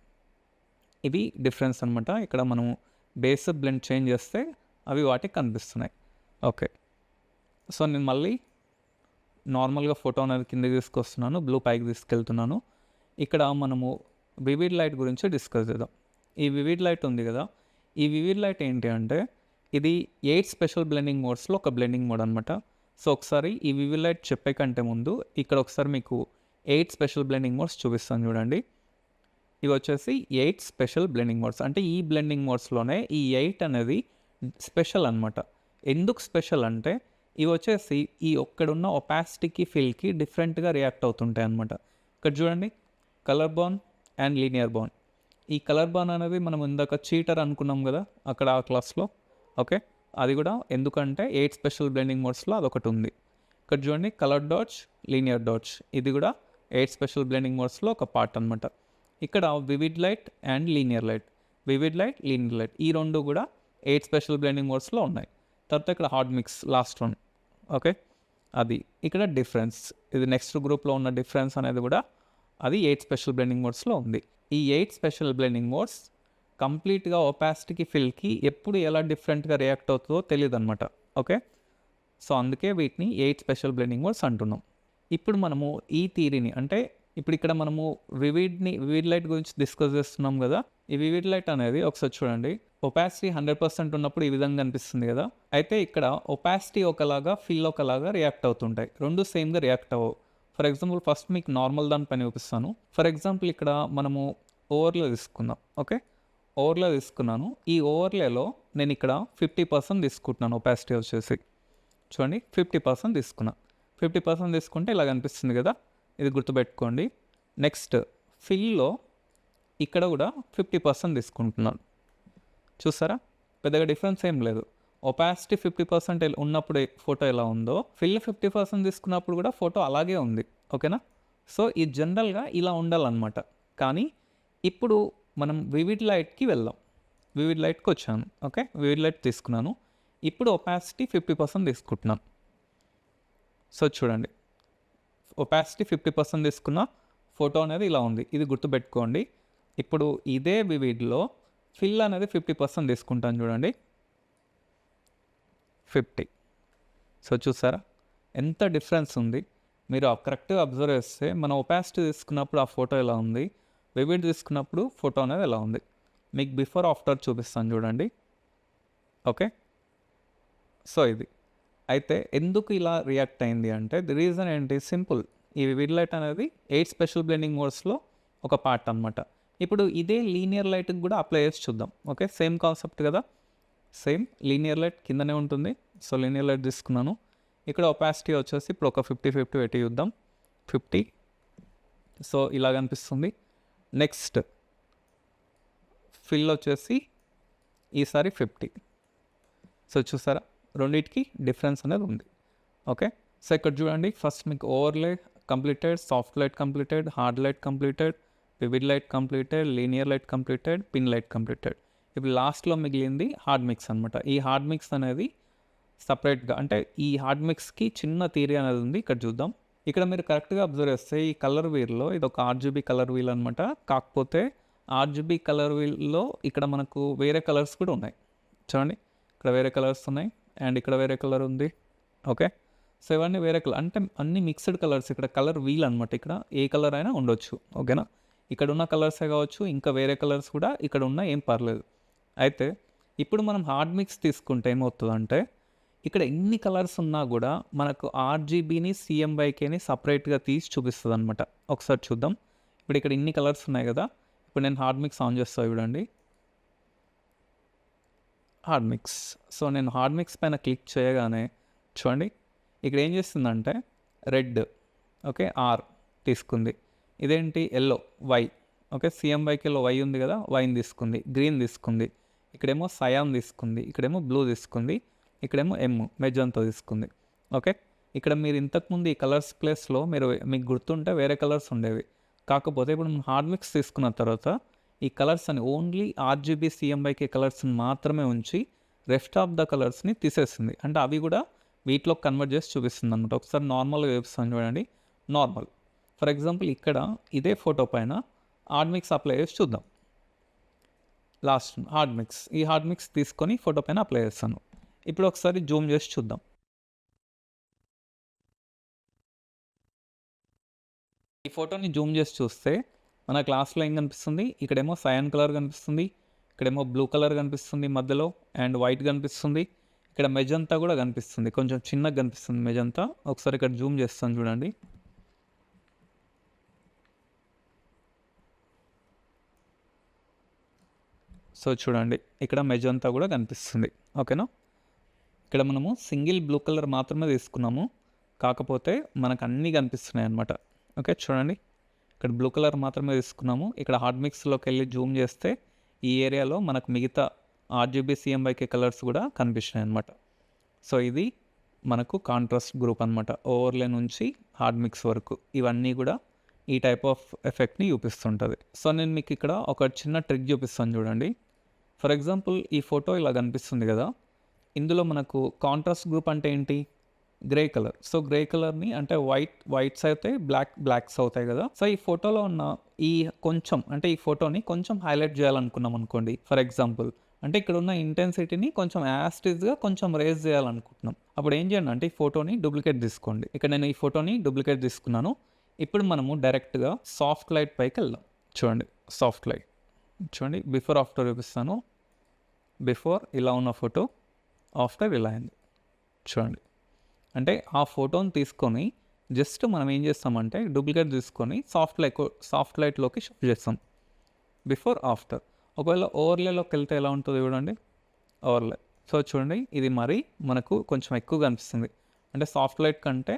ఇవి డిఫరెన్స్ అనమాట. ఇక్కడ మనం బేస్ బ్లెండ్ చేంజ్ చేస్తే అవి వాటికి కనిపిస్తున్నాయి. ఓకే, సో నేను మళ్ళీ నార్మల్గా ఫోటో అనేది కిందకి తీసుకొస్తున్నాను, బ్లూ పైకి తీసుకెళ్తున్నాను. ఇక్కడ మనము వివిడ్ లైట్ గురించి డిస్కస్ చేద్దాం. ఈ వివిడ్ లైట్ ఉంది కదా, ఈ వివిడ్ లైట్ ఏంటి అంటే ఇది 8 స్పెషల్ బ్లెండింగ్ మోడ్స్లో ఒక బ్లెండింగ్ మోడ్ అనమాట. సో ఒకసారి ఈ వివిడ్ లైట్ చెప్పే కంటే ముందు ఇక్కడ ఒకసారి మీకు 8 స్పెషల్ బ్లెండింగ్ మోడ్స్ చూపిస్తాను చూడండి. ఇవి వచ్చేసి 8 స్పెషల్ బ్లెండింగ్ మోడ్స్. అంటే ఈ బ్లెండింగ్ మోడ్స్లోనే ఈ 8 అనేది స్పెషల్ అనమాట. ఎందుకు స్పెషల్ అంటే ఇవి వచ్చేసి ఈ ఒక్కడున్న ఒపాసిటీకి ఫిల్కి డిఫరెంట్గా రియాక్ట్ అవుతుంటాయి అనమాట. ఇక్కడ చూడండి, కలర్ బాన్ అండ్ లీనియర్ బాన్. ఈ కలర్ బాన్ అనేది మనం ఇందాక చీటర్ అనుకున్నాం కదా అక్కడ ఆ క్లాస్లో. ఓకే, అది కూడా ఎందుకంటే 8 స్పెషల్ బ్లెండింగ్ మోడ్స్లో అదొకటి ఉంది. ఇక్కడ చూడండి, కలర్ డాట్స్, లీనియర్ డాట్స్, ఇది కూడా ఎయిట్ స్పెషల్ బ్లెండింగ్ మోడ్స్లో ఒక పార్ట్ అనమాట. ఇక్కడ vivid light and linear light, vivid light, linear light ఈ రెండు కూడా ఎయిట్ స్పెషల్ బ్లెండింగ్ మోడ్స్లో ఉన్నాయి. తర్వాత ఇక్కడ hot mix last one. Okay, అది ఇక్కడ డిఫరెన్స్, ఇది నెక్స్ట్ గ్రూప్లో ఉన్న డిఫరెన్స్ అనేది కూడా అది ఎయిట్ స్పెషల్ బ్లెండింగ్ మోడ్స్లో ఉంది. ఈ ఎయిట్ స్పెషల్ బ్లెండింగ్ మోడ్స్ కంప్లీట్గా ఒపాసిటీకి ఫిల్కి ఎప్పుడు ఎలా డిఫరెంట్గా రియాక్ట్ అవుతుందో తెలియదు అనమాట. ఓకే, సో అందుకే వీటిని ఎయిట్ స్పెషల్ బ్లెండింగ్ మోడ్స్ అంటున్నాం. ఇప్పుడు మనము ఈ థియరీని అంటే ఇప్పుడు ఇక్కడ మనము వివిడ్ లైట్ గురించి డిస్కస్ చేస్తున్నాం కదా. ఈ వివిడ్ లైట్ అనేది ఒకసారి చూడండి, ఒపాసిటీ 100% ఉన్నప్పుడు ఈ విధంగా అనిపిస్తుంది కదా. అయితే ఇక్కడ ఒపాసిటీ ఒకలాగా, ఫిల్ ఒకలాగా రియాక్ట్ అవుతుంటాయి, రెండు సేమ్గా రియాక్ట్ అవ్వవు. ఫర్ ఎగ్జాంపుల్ ఫస్ట్ మీకు నార్మల్ దానిపైన చూపిస్తాను. ఫర్ ఎగ్జాంపుల్ ఇక్కడ మనము ఓవర్లే తీసుకుందాం. ఓకే, ఓవర్లే తీసుకున్నాను. ఈ ఓవర్లేలో నేను ఇక్కడ 50% తీసుకుంటున్నాను. ఒపాసిటీ వచ్చేసి చూడండి 50% తీసుకున్నా. 50% తీసుకుంటే ఇలా కనిపిస్తుంది కదా, ఇది గుర్తుపెట్టుకోండి. నెక్స్ట్ ఫిల్లో ఇక్కడ కూడా 50% తీసుకుంటున్నాను. చూసారా, పెద్దగా డిఫరెన్స్ ఏం లేదు. ఒపాసిటీ 50% ఉన్నప్పుడు ఫోటో ఎలా ఉందో, ఫిల్ 50% తీసుకున్నప్పుడు కూడా ఫోటో అలాగే ఉంది. ఓకేనా, సో ఈ జనరల్గా ఇలా ఉండాలన్నమాట. కానీ ఇప్పుడు మనం వివిడ్ లైట్కి వెళ్దాం. వివిడ్ లైట్కి వచ్చాను. ఓకే, వివిడ్ లైట్ తీసుకున్నాను. ఇప్పుడు ఒపాసిటీ 50% తీసుకుంటున్నాను. సో చూడండి, ఒపాసిటీ 50% తీసుకున్న ఫోటో అనేది ఇలా ఉంది, ఇది గుర్తుపెట్టుకోండి. ఇప్పుడు ఇదే వివిడ్లో ఫిల్ అనేది 50% తీసుకుంటాను. చూడండి 50. సో చూసారా ఎంత డిఫరెన్స్ ఉంది. మీరు కరెక్ట్గా అబ్జర్వ్ చేస్తే మనం ఒపాసిటీ తీసుకున్నప్పుడు ఆ ఫోటో ఎలా ఉంది, వివిడ్ తీసుకున్నప్పుడు ఫోటో అనేది ఎలా ఉంది. మీకు బిఫోర్ ఆఫ్టర్ చూపిస్తాను చూడండి. ఓకే, సో ఇది అయితే ఎందుకు ఇలా రియాక్ట్ అయింది అంటే ది రీజన్ ఏంటి, సింపుల్. ఈ వివిడ్ లైట్ అనేది ఎయిట్ స్పెషల్ బ్లెండింగ్ మోడ్స్లో ఒక పార్ట్ అనమాట. ఇప్పుడు ఇదే లీనియర్ లైట్కి కూడా అప్లై చేసి చూద్దాం. ఓకే, సేమ్ కాన్సెప్ట్ కదా, సేమ్ లీనియర్ లైట్ కిందనే ఉంటుంది. సో లీనియర్ లైట్ తీసుకున్నాను. ఇక్కడ ఒపాసిటీ వచ్చేసి ఇప్పుడు ఒక 50 పెట్టి చూద్దాం. 50. సో ఇలా కనిపిస్తుంది. నెక్స్ట్ ఫిల్ వచ్చేసి ఈసారి 50. సో చూసారా రెండింటికి డిఫరెన్స్ అనేది ఉంది. ఓకే, సో ఇక్కడ చూడండి, ఫస్ట్ మీకు overlay completed, soft light completed, hard light completed, vivid light completed, linear light completed, pin light completed. ఇప్పుడు లాస్ట్లో మిగిలింది హార్డ్ మిక్స్ అనమాట. ఈ హార్డ్ మిక్స్ అనేది సపరేట్గా, అంటే ఈ హార్డ్ మిక్స్కి చిన్న థియరీ అనేది ఉంది, ఇక్కడ చూద్దాం. ఇక్కడ మీరు కరెక్ట్గా అబ్జర్వ్ చేస్తే ఈ కలర్ వీల్లో ఇది ఒక ఆర్జీబీ కలర్ వీల్ అనమాట. కాకపోతే ఆర్జీబీ కలర్ వీల్లో ఇక్కడ మనకు వేరే కలర్స్ కూడా ఉన్నాయి. చూడండి, ఇక్కడ వేరే కలర్స్ ఉన్నాయి అండ్ ఇక్కడ వేరే కలర్ ఉంది. ఓకే, సో ఇవన్నీ వేరే కలర్, అంటే అన్ని మిక్స్డ్ కలర్స్. ఇక్కడ కలర్ వీల్ అనమాట, ఇక్కడ ఏ కలర్ అయినా ఉండొచ్చు. ఓకేనా, ఇక్కడ ఉన్న కలర్సే కావచ్చు, ఇంకా వేరే కలర్స్ కూడా ఇక్కడ ఉన్న ఏం పర్లేదు. అయితే ఇప్పుడు మనం హార్డ్ మిక్స్ తీసుకుంటే ఏమవుతుందంటే ఇక్కడ ఎన్ని కలర్స్ ఉన్నా కూడా మనకు ఆర్జీబీని సిఎంవైకేని సపరేట్గా తీసి చూపిస్తుంది అనమాట. ఒకసారి చూద్దాం. ఇప్పుడు ఇక్కడ ఇన్ని కలర్స్ ఉన్నాయి కదా, ఇప్పుడు నేను హార్డ్ మిక్స్ ఆన్ చేస్తా చూడండి. Hard mix. సో నేను హార్డ్ మిక్స్ పైన క్లిక్ చేయగానే చూడండి ఇక్కడ ఏం చేస్తుందంటే రెడ్, ఓకే, ఆర్ తీసుకుంది. ఇదేంటి ఎల్లో, వై. ఓకే, సిఎంవైకేలో వై ఉంది కదా, వైని తీసుకుంది. గ్రీన్ తీసుకుంది. ఇక్కడేమో సయాన్ తీసుకుంది. ఇక్కడేమో బ్లూ తీసుకుంది. ఇక్కడేమో మెజంతా తీసుకుంది. ఓకే, ఇక్కడ మీరు ఇంతకుముందు ఈ కలర్స్ ప్లేస్లో మీకు గుర్తుంటే వేరే కలర్స్ ఉండేవి. కాకపోతే ఇప్పుడు మనం హార్డ్ మిక్స్ తీసుకున్న తర్వాత ఈ కలర్స్ అని ఓన్లీ ఆర్జీబీ సిఎంవైకే కలర్స్ని మాత్రమే ఉంచి రెస్ట్ ఆఫ్ ద కలర్స్ని తీసేసింది. అంటే అవి కూడా వీటిలో కన్వర్ట్ చేసి చూపిస్తుంది అనమాట. ఒకసారి నార్మల్గా చూపిస్తాను చూడండి. నార్మల్, ఫర్ ఎగ్జాంపుల్ ఇక్కడ ఇదే ఫోటో పైన హార్డ్ మిక్స్ అప్లై చేసి చూద్దాం. లాస్ట్ హార్డ్ మిక్స్, ఈ హార్డ్ మిక్స్ తీసుకొని ఫోటో పైన అప్లై చేస్తాను. ఇప్పుడు ఒకసారి జూమ్ చేసి చూద్దాం. ఈ ఫోటోని జూమ్ చేసి చూస్తే మన క్లాస్లో ఏం కనిపిస్తుంది, ఇక్కడేమో సయాన్ కలర్ కనిపిస్తుంది, ఇక్కడేమో బ్లూ కలర్ కనిపిస్తుంది మధ్యలో, అండ్ వైట్ కనిపిస్తుంది. ఇక్కడ మెజంతా కూడా కనిపిస్తుంది, కొంచెం చిన్నగా కనిపిస్తుంది మెజంతా. ఒకసారి ఇక్కడ జూమ్ చేస్తాను చూడండి. సో చూడండి ఇక్కడ మెజంతా కూడా కనిపిస్తుంది. ఓకేనా, ఇక్కడ మనము సింగిల్ బ్లూ కలర్ మాత్రమే తీసుకున్నాము, కాకపోతే మనకు అన్నీ కనిపిస్తున్నాయి అన్నమాట. ఓకే, చూడండి ఇక్కడ బ్లూ కలర్ మాత్రమే తీసుకున్నాము. ఇక్కడ హార్డ్ మిక్స్లోకి వెళ్ళి జూమ్ చేస్తే ఈ ఏరియాలో మనకు మిగతా ఆర్జీబీ సిఎంవైకే కలర్స్ కూడా కనిపిస్తున్నాయి అన్నమాట. సో ఇది మనకు కాంట్రాస్ట్ గ్రూప్ అనమాట. ఓవర్లే నుంచి హార్డ్ మిక్స్ వరకు ఇవన్నీ కూడా ఈ టైప్ ఆఫ్ ఎఫెక్ట్ని చూపిస్తుంటుంది. సో నేను మీకు ఇక్కడ ఒక చిన్న ట్రిక్ చూపిస్తాను చూడండి. ఫర్ ఎగ్జాంపుల్ ఈ ఫోటో ఇలా కనిపిస్తుంది కదా, ఇందులో మనకు కాంట్రాస్ట్ గ్రూప్ అంటే ఏంటి, గ్రే కలర్. సో గ్రే కలర్ని అంటే వైట్స్ అయితే బ్లాక్స్ అవుతాయి కదా. సో ఈ ఫోటోలో ఉన్న ఈ కొంచెం అంటే ఈ ఫోటోని కొంచెం హైలైట్ చేయాలనుకున్నాం అనుకోండి. ఫర్ ఎగ్జాంపుల్ అంటే ఇక్కడ ఉన్న ఇంటెన్సిటీని కొంచెం యాస్టిస్గా కొంచెం రేజ్ చేయాలనుకుంటున్నాం. అప్పుడు ఏం చేయండి అంటే ఈ ఫోటోని డూప్లికేట్ తీసుకోండి. ఇక్కడ నేను ఈ ఫోటోని డూప్లికేట్ తీసుకున్నాను. ఇప్పుడు మనము డైరెక్ట్గా సాఫ్ట్ లైట్ పైకి వెళ్దాం. చూడండి సాఫ్ట్ లైట్, చూడండి బిఫోర్ ఆఫ్టర్ చూపిస్తాను. బిఫోర్ ఇలా ఉన్న ఫోటో, ఆఫ్టర్ ఇలా అయింది చూడండి. అంటే ఆ ఫోటోని తీసుకొని జస్ట్ మనం ఏం చేస్తామంటే డూప్లికేట్ తీసుకొని సాఫ్ట్ లైట్లోకి షిఫ్ట్ చేస్తాం. Before after. ఒకవేళ ఓవర్లేలోకి వెళ్తే ఎలా ఉంటుందో చూడండి, ఓవర్లే. సో చూడండి ఇది మరి మనకు కొంచెం ఎక్కువ కనిపిస్తుంది. అంటే సాఫ్ట్ లైట్ కంటే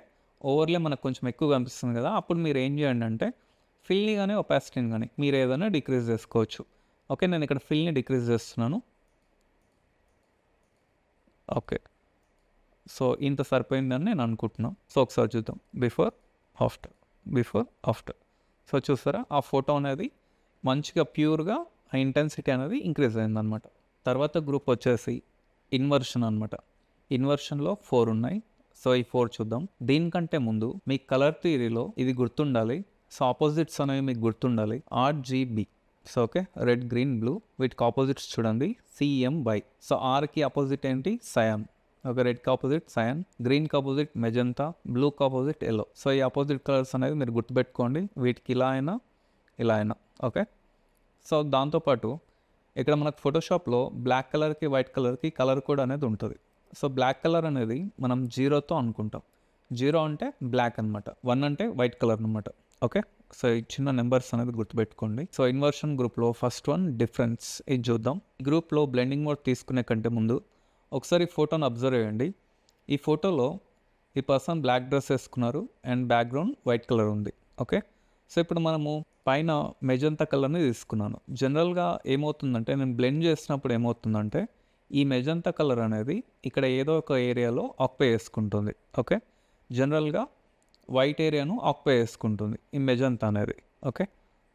ఓవర్లే మనకు కొంచెం ఎక్కువ కనిపిస్తుంది కదా. అప్పుడు మీరు ఏం చేయండి అంటే ఫిల్ని కానీ ఒపాసిటీని కానీ మీరు ఏదైనా డిక్రీజ్ చేసుకోవచ్చు. ఓకే, నేను ఇక్కడ ఫిల్ని డిక్రీజ్ చేస్తున్నాను. ఓకే, సో ఇంత సరిపోయిందని నేను అనుకుంటున్నాను. సో ఒకసారి చూద్దాం, బిఫోర్ ఆఫ్టర్. సో చూసారా ఆ ఫోటో అనేది మంచిగా ప్యూర్గా ఆ ఇంటెన్సిటీ అనేది ఇంక్రీజ్ అయిందనమాట. తర్వాత గ్రూప్ వచ్చేసి ఇన్వర్షన్ అనమాట. ఇన్వర్షన్లో 4 ఉన్నాయి. సో ఈ 4 చూద్దాం. దీనికంటే ముందు మీ కలర్ థియరీలో ఇది గుర్తుండాలి. సో ఆపోజిట్స్ అనేవి మీకు గుర్తుండాలి. RGB. So okay, red green blue, వీటికి ఆపోజిట్స్ చూడండి CMY. సో ఆర్కి ఆపోజిట్ ఏంటి, సయాన్. ఓకే, రెడ్కి ఆపోజిట్ సయాన్, గ్రీన్కి ఆపోజిట్ మెజంతా, బ్లూకి ఆపోజిట్ ఎల్లో. సో ఈ ఆపోజిట్ కలర్స్ అనేది మీరు గుర్తుపెట్టుకోండి. వీటికి ఇలా అయినా ఓకే. సో దాంతోపాటు ఇక్కడ మనకు ఫోటోషాప్లో బ్లాక్ కలర్కి వైట్ కలర్కి కలర్ కోడ్ అనేది ఉంటుంది. సో బ్లాక్ కలర్ అనేది మనం 0తో అనుకుంటాం. 0 అంటే బ్లాక్ అనమాట, 1 అంటే వైట్ కలర్ అనమాట. ఓకే, సో ఈ చిన్న నెంబర్స్ అనేది గుర్తుపెట్టుకోండి. సో ఇన్వర్షన్ గ్రూప్లో ఫస్ట్ వన్ డిఫరెన్స్, ఇది చూద్దాం. గ్రూప్లో బ్లెండింగ్ మోడ్ తీసుకునే కంటే ముందు ఒకసారి ఈ ఫోటోని అబ్జర్వ్ చేయండి. ఈ ఫోటోలో ఈ పర్సన్ బ్లాక్ డ్రెస్ వేసుకున్నారు అండ్ బ్యాక్గ్రౌండ్ వైట్ కలర్ ఉంది. ఓకే, సో ఇప్పుడు మనము పైన మెజంతా కలర్ని తీసుకున్నాను. జనరల్గా ఏమవుతుందంటే నేను బ్లెండ్ చేసినప్పుడు ఏమవుతుందంటే ఈ మెజంతా కలర్ అనేది ఇక్కడ ఏదో ఒక ఏరియాలో ఆక్యుపై చేసుకుంటుంది. ఓకే, జనరల్గా వైట్ ఏరియాను ఆక్యుపై చేసుకుంటుంది ఈ మెజంతా అనేది. ఓకే,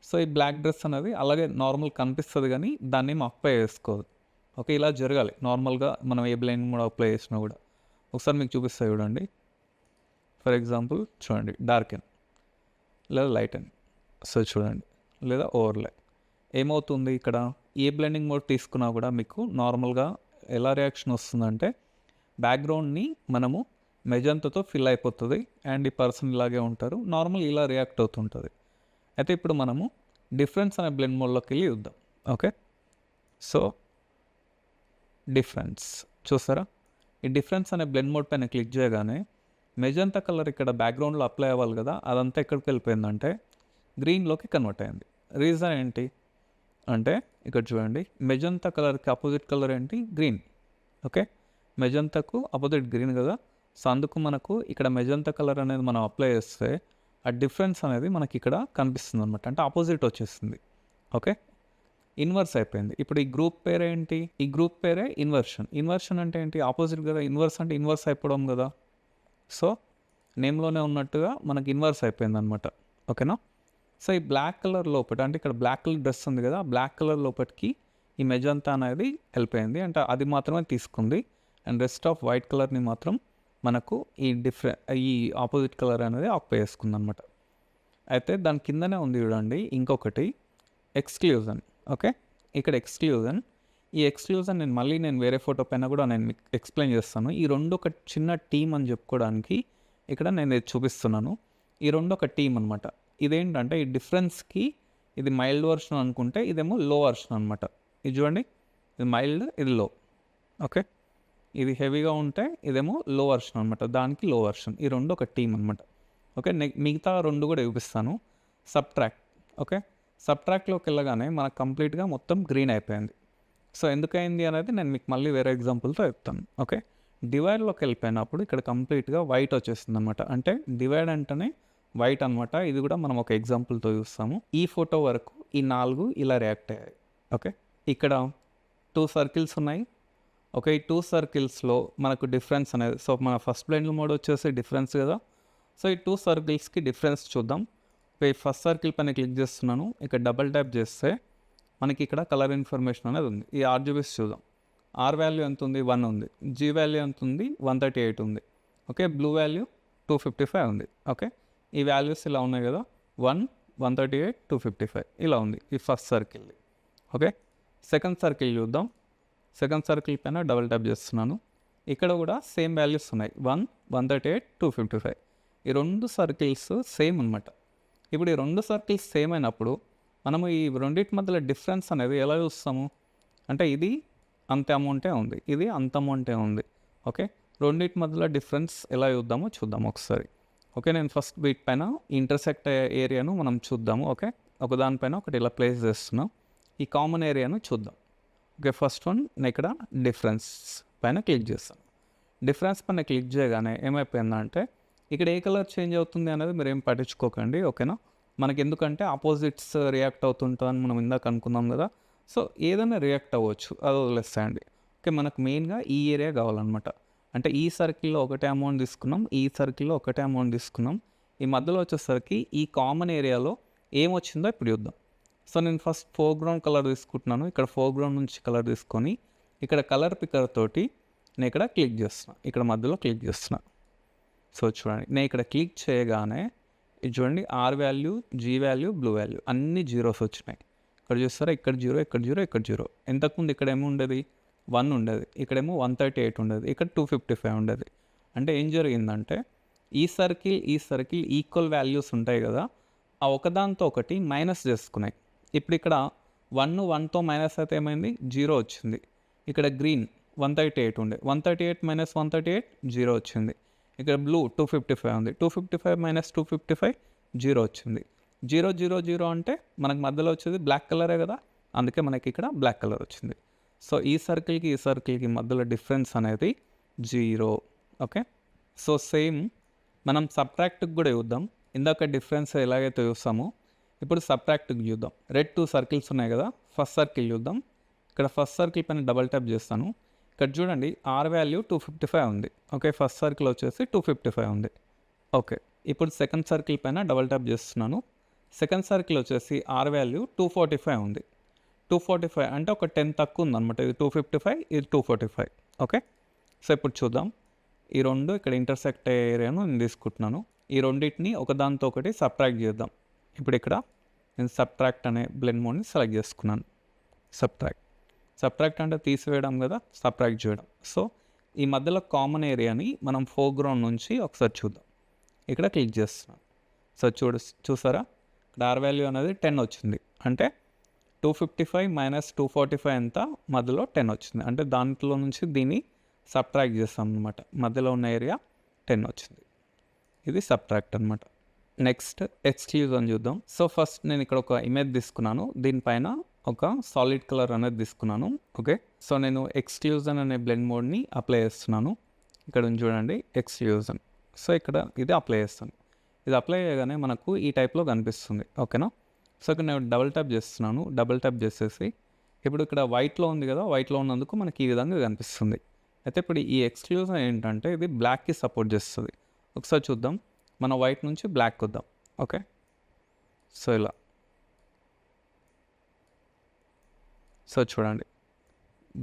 సో ఈ బ్లాక్ డ్రెస్ అనేది అలాగే నార్మల్ కనిపిస్తుంది కానీ దాన్ని ఏం ఆక్యుపై చేసుకోదు. ఓకే, ఇలా జరగాలి నార్మల్గా మనం ఏ బ్లెండింగ్ మోడ్ అప్లై చేసినా కూడా. ఒకసారి మీకు చూపిస్తా చూడండి. ఫర్ ఎగ్జాంపుల్ చూడండి, డార్కెన్ లేదా లైటన్. సో చూడండి, లేదా ఓవర్లే. ఏమవుతుంది ఇక్కడ ఏ బ్లెండింగ్ మోడ్ తీసుకున్నా కూడా మీకు నార్మల్గా ఎలా రియాక్షన్ వస్తుందంటే బ్యాక్గ్రౌండ్ని మనము మెజంతాతో ఫిల్ అయిపోతుంది అండ్ ఈ పర్సన్ ఇలాగే ఉంటారు, నార్మల్ ఇలా రియాక్ట్ అవుతుంటుంది. అయితే ఇప్పుడు మనము డిఫరెన్స్ అనే బ్లెండ్ మోడ్లోకి వెళ్ళి చూద్దాం. ఓకే, సో డిఫరెన్స్ చూసారా, ఈ డిఫరెన్స్ అనే బ్లెండ్ మోడ్ పైన క్లిక్ చేయగానే మెజంతా కలర్ ఇక్కడ బ్యాక్గ్రౌండ్లో అప్లై అవ్వాలి కదా, అదంతా ఎక్కడికి వెళ్ళిపోయిందంటే గ్రీన్లోకి కన్వర్ట్ అయింది. రీజన్ ఏంటి అంటే ఇక్కడ చూడండి, మెజంతా కలర్కి అపోజిట్ కలర్ ఏంటి, గ్రీన్. ఓకే, మెజంతాకు అపోజిట్ గ్రీన్ కదా. సో అందుకు మనకు ఇక్కడ మెజంతా కలర్ అనేది మనం అప్లై చేస్తే ఆ డిఫరెన్స్ అనేది మనకి ఇక్కడ కనిపిస్తుంది అనమాట, అంటే ఆపోజిట్ వచ్చేస్తుంది. ఓకే, ఇన్వర్స్ అయిపోయింది. ఇప్పుడు ఈ గ్రూప్ పేరే ఏంటి, ఈ గ్రూప్ పేరే ఇన్వర్షన్. ఇన్వర్షన్ అంటే ఏంటి, ఆపోజిట్ కదా. ఇన్వర్స్ అంటే ఇన్వర్స్ అయిపోవడం కదా. సో నేమ్లోనే ఉన్నట్టుగా మనకి ఇన్వర్స్ అయిపోయింది అనమాట. ఓకేనా. సో ఈ బ్లాక్ కలర్ లోపల అంటే ఇక్కడ బ్లాక్ కలర్ డ్రెస్ ఉంది కదా, బ్లాక్ కలర్ లోపలికి ఈ మెజంతా అనేది వెళ్ళిపోయింది, అంటే అది మాత్రమే తీసుకుంది. అండ్ రెస్ట్ ఆఫ్ వైట్ కలర్ని మాత్రం మనకు ఈ ఆపోజిట్ కలర్ అనేది ఆక్యుపై చేసుకుంది అనమాట. అయితే దాని కిందనే ఉంది చూడండి ఇంకొకటి, ఎక్స్క్లూజన్. ఓకే, ఇక్కడ ఎక్స్క్లూజన్. ఈ ఎక్స్క్లూజన్ నేను వేరే ఫోటో పైన కూడా నేను మీకు ఎక్స్ప్లెయిన్ చేస్తాను. ఈ రెండు ఒక చిన్న టీమ్ అని చెప్పుకోవడానికి ఇక్కడ నేను ఇది చూపిస్తున్నాను. ఈ రెండు ఒక టీమ్ అనమాట. ఇదేంటంటే ఈ డిఫరెన్స్కి ఇది మైల్డ్ వర్షన్ అనుకుంటే ఇదేమో లో వర్షన్ అనమాట. ఇది చూడండి, ఇది మైల్డ్, ఇది లో. ఓకే, ఇది హెవీగా ఉంటే ఇదేమో లో వర్షన్ అనమాట, దానికి లో వర్షన్. ఈ రెండు ఒక టీమ్ అనమాట. ఓకే, మిగతా రెండు కూడా చూపిస్తాను. సబ్ట్రాక్ట్. ఓకే, సబ్ట్రాక్ట్లోకి వెళ్ళగానే మనకు కంప్లీట్గా మొత్తం గ్రీన్ అయిపోయింది. సో ఎందుకైంది అనేది నేను మీకు మళ్ళీ వేరే ఎగ్జాంపుల్తో చెప్తాను. ఓకే, డివైడ్లోకి వెళ్ళిపోయినప్పుడు ఇక్కడ కంప్లీట్గా వైట్ వచ్చేస్తుంది అనమాట, అంటే డివైడ్ అంటేనే వైట్ అనమాట. ఇది కూడా మనం ఒక ఎగ్జాంపుల్తో చూస్తాము. ఈ ఫోటో వరకు ఈ 4 ఇలా రియాక్ట్ అయ్యాయి. ఓకే, ఇక్కడ 2 సర్కిల్స్ ఉన్నాయి. ఓకే, ఈ 2 సర్కిల్స్లో మనకు డిఫరెన్స్ అనేది, సో మన ఫస్ట్ బ్లెండ్ మోడ్ వచ్చేసి డిఫరెన్స్ కదా. సో ఈ 2 సర్కిల్స్కి డిఫరెన్స్ చూద్దాం. ఫస్ట్ సర్కిల్ పైన క్లిక్ చేస్తున్నాను. ఇక్కడ డబల్ ట్యాప్ చేస్తే మనకి ఇక్కడ కలర్ ఇన్ఫర్మేషన్ అనేది ఉంది. ఈ ఆర్జీబీస్ చూద్దాం. ఆర్ వాల్యూ ఎంత ఉంది? 1 ఉంది. జీ వాల్యూ ఎంత ఉంది? 138 ఉంది. ఓకే, బ్లూ వాల్యూ 255 ఉంది. ఓకే, ఈ వాల్యూస్ ఇలా ఉన్నాయి కదా, 1, 138, 255 ఇలా ఉంది ఈ first circle. Okay, second circle చూద్దాం. సెకండ్ సర్కిల్ పైన డబల్ ట్యాప్ చేస్తున్నాను. ఇక్కడ కూడా సేమ్ వాల్యూస్ ఉన్నాయి, 1, 138, 255. ఈ రెండు సర్కిల్స్ సేమ్ అనమాట. ఇప్పుడు ఈ రెండు సర్కిల్స్ సేమ్ అయినప్పుడు మనము ఈ రెండింటి మధ్యలో డిఫరెన్స్ అనేది ఎలా చూస్తాము అంటే ఇది అంత అమౌంటే ఉంది, ఇది అంత అమౌంటే ఉంది. ఓకే, రెండింటి మధ్యలో డిఫరెన్స్ ఎలా చూద్దాం ఒకసారి. ఓకే, నేను ఫస్ట్ వీటి పైన ఇంటర్సెక్ట్ అయ్యే ఏరియాను మనం చూద్దాము. ఓకే, ఒకదానిపైన ఒకటి ఇలా ప్లేస్ చేస్తున్నాం. ఈ కామన్ ఏరియాను చూద్దాం. ఓకే, ఫస్ట్ వన్ నేను ఇక్కడ డిఫరెన్స్ పైన క్లిక్ చేస్తాను. డిఫరెన్స్ పైన క్లిక్ చేయగానే ఏమైపోయిందంటే ఇక్కడ ఏ కలర్ చేంజ్ అవుతుంది అనేది మీరు ఏం పట్టించుకోకండి. ఓకేనా, మనకి ఎందుకంటే ఆపోజిట్స్ రియాక్ట్ అవుతుంటుందని మనం ఇందాక అనుకున్నాం కదా, సో ఏదైనా రియాక్ట్ అవ్వచ్చు, అది వదిలేస్తాయండి. ఓకే, మనకు మెయిన్గా ఈ ఏరియా కావాలన్నమాట. అంటే ఈ సర్కిల్లో ఒకటే అమౌంట్ తీసుకున్నాం, ఈ సర్కిల్లో ఒకటే అమౌంట్ తీసుకున్నాం. ఈ మధ్యలో వచ్చేసరికి ఈ కామన్ ఏరియాలో ఏమొచ్చిందో ఇప్పుడు చూద్దాం. సో నేను ఫస్ట్ ఫోర్గ్రౌండ్ కలర్ తీసుకుంటున్నాను. ఇక్కడ ఫోర్గ్రౌండ్ నుంచి కలర్ తీసుకొని ఇక్కడ కలర్ పికర్ తోటి నేను ఇక్కడ క్లిక్ చేస్తున్నాను. ఇక్కడ మధ్యలో క్లిక్ చేస్తున్నాను. సో చూడండి, నేను ఇక్కడ క్లిక్ చేయగానే ఇది చూడండి, R value, G value, blue value అన్ని జీరోస్ వచ్చినాయి. ఇక్కడ చూస్తారా, ఇక్కడ జీరో, ఇక్కడ జీరో, ఇక్కడ జీరో. ఇంతకుముందు ఇక్కడ ఏమి ఉండేది? 1 ఉండేది. ఇక్కడేమో 138 ఉండేది. ఇక్కడ 255 ఉండేది. అంటే ఏం జరిగిందంటే ఈ సర్కిల్ ఈక్వల్ వాల్యూస్ ఉంటాయి కదా, ఆ ఒకదాంతో ఒకటి మైనస్ చేసుకున్నాయి. ఇప్పుడు ఇక్కడ 1తో మైనస్ అయితే ఏమైంది? 0 వచ్చింది. ఇక్కడ గ్రీన్ 138 ఉండే, 138 మైనస్ 138 0 వచ్చింది. ఇక్కడ బ్లూ 255 ఉంది, 255 మైనస్ 255 0 వచ్చింది. 0 0 0 అంటే మనకు మధ్యలో వచ్చేది బ్లాక్ కలరే కదా, అందుకే మనకి ఇక్కడ బ్లాక్ కలర్ వచ్చింది. సో ఈ సర్కిల్కి మధ్యలో డిఫరెన్స్ అనేది 0. ఓకే, సో సేమ్ మనం సబ్ట్రాక్ట్కి కూడా చూద్దాం. ఇందాక డిఫరెన్స్ ఎలాగైతే చూస్తామో ఇప్పుడు సబ్ట్రాక్ట్కి చూద్దాం. రెడ్ 2 సర్కిల్స్ ఉన్నాయి కదా, ఫస్ట్ సర్కిల్ చూద్దాం. ఇక్కడ ఫస్ట్ సర్కిల్ పైన డబల్ ట్యాప్ చేస్తాను. ఇక్కడ చూడండి, ఆర్ వాల్యూ 255 ఉంది. ఓకే, ఫస్ట్ సర్కిల్ వచ్చేసి 255 ఉంది. ఓకే, ఇప్పుడు సెకండ్ సర్కిల్ పైన డబల్ ట్యాప్ చేస్తున్నాను. సెకండ్ సర్కిల్ వచ్చేసి ఆర్ వాల్యూ 245 ఉంది. 245 అంటే ఒక 10 తక్కువ ఉందన్నమాట. ఇది 255, ఇది 245. ఓకే, సో ఇప్పుడు చూద్దాం. ఈ రెండు ఇక్కడ ఇంటర్సెక్ట్ అయ్యే ఏరియాను నేను తీసుకుంటున్నాను. ఈ రెండింటిని ఒకదానితో ఒకటి సబ్ట్రాక్ట్ చేద్దాం. ఇప్పుడు ఇక్కడ నేను సబ్ట్రాక్ట్ అనే బ్లెండ్ మోడ్ని సెలెక్ట్ చేసుకున్నాను. సబ్ట్రాక్ట్ అంటే తీసివేయడం కదా, సబ్ట్రాక్ట్ చేయడం. సో ఈ మధ్యలో కామన్ ఏరియాని మనం ఫోర్గ్రౌండ్ నుంచి ఒకసారి చూద్దాం. ఇక్కడ క్లిక్ చేస్తున్నాను. సో చూసారా, ఇక్కడ ఆర్ వాల్యూ అనేది 10 వచ్చింది. అంటే 255 మైనస్ 245 ఎంత? మధ్యలో 10 వచ్చింది. అంటే దాంట్లో నుంచి దీన్ని సబ్ట్రాక్ట్ చేస్తాం అనమాట. మధ్యలో ఉన్న ఏరియా 10 వచ్చింది. ఇది సబ్ట్రాక్ట్ అనమాట. నెక్స్ట్ ఎక్స్క్లూజ్ అని చూద్దాం. సో ఫస్ట్ నేను ఇక్కడ ఒక ఇమేజ్ తీసుకున్నాను. దీనిపైన ఒక సాలిడ్ కలర్ అనేది తీసుకున్నాను. ఓకే, సో నేను ఎక్స్క్లూజన్ అనే బ్లెండ్ మోడ్ని అప్లై చేస్తున్నాను. ఇక్కడ చూడండి, ఎక్స్క్లూజన్. సో ఇక్కడ ఇది అప్లై చేస్తాను. ఇది అప్లై చేయగానే మనకు ఈ టైప్లో కనిపిస్తుంది. ఓకేనా, సో ఇక్కడ నేను డబల్ ట్యాప్ చేస్తున్నాను. డబల్ ట్యాప్ చేసేసి ఇప్పుడు ఇక్కడ వైట్లో ఉంది కదా, వైట్లో ఉన్నందుకు మనకి ఈ విధంగా కనిపిస్తుంది. అయితే ఇప్పుడు ఈ ఎక్స్క్లూజన్ ఏంటంటే ఇది బ్లాక్కి సపోర్ట్ చేస్తుంది. ఒకసారి చూద్దాం. మన వైట్ నుంచి బ్లాక్ వద్దాం. ఓకే, సో ఇలా. సో చూడండి,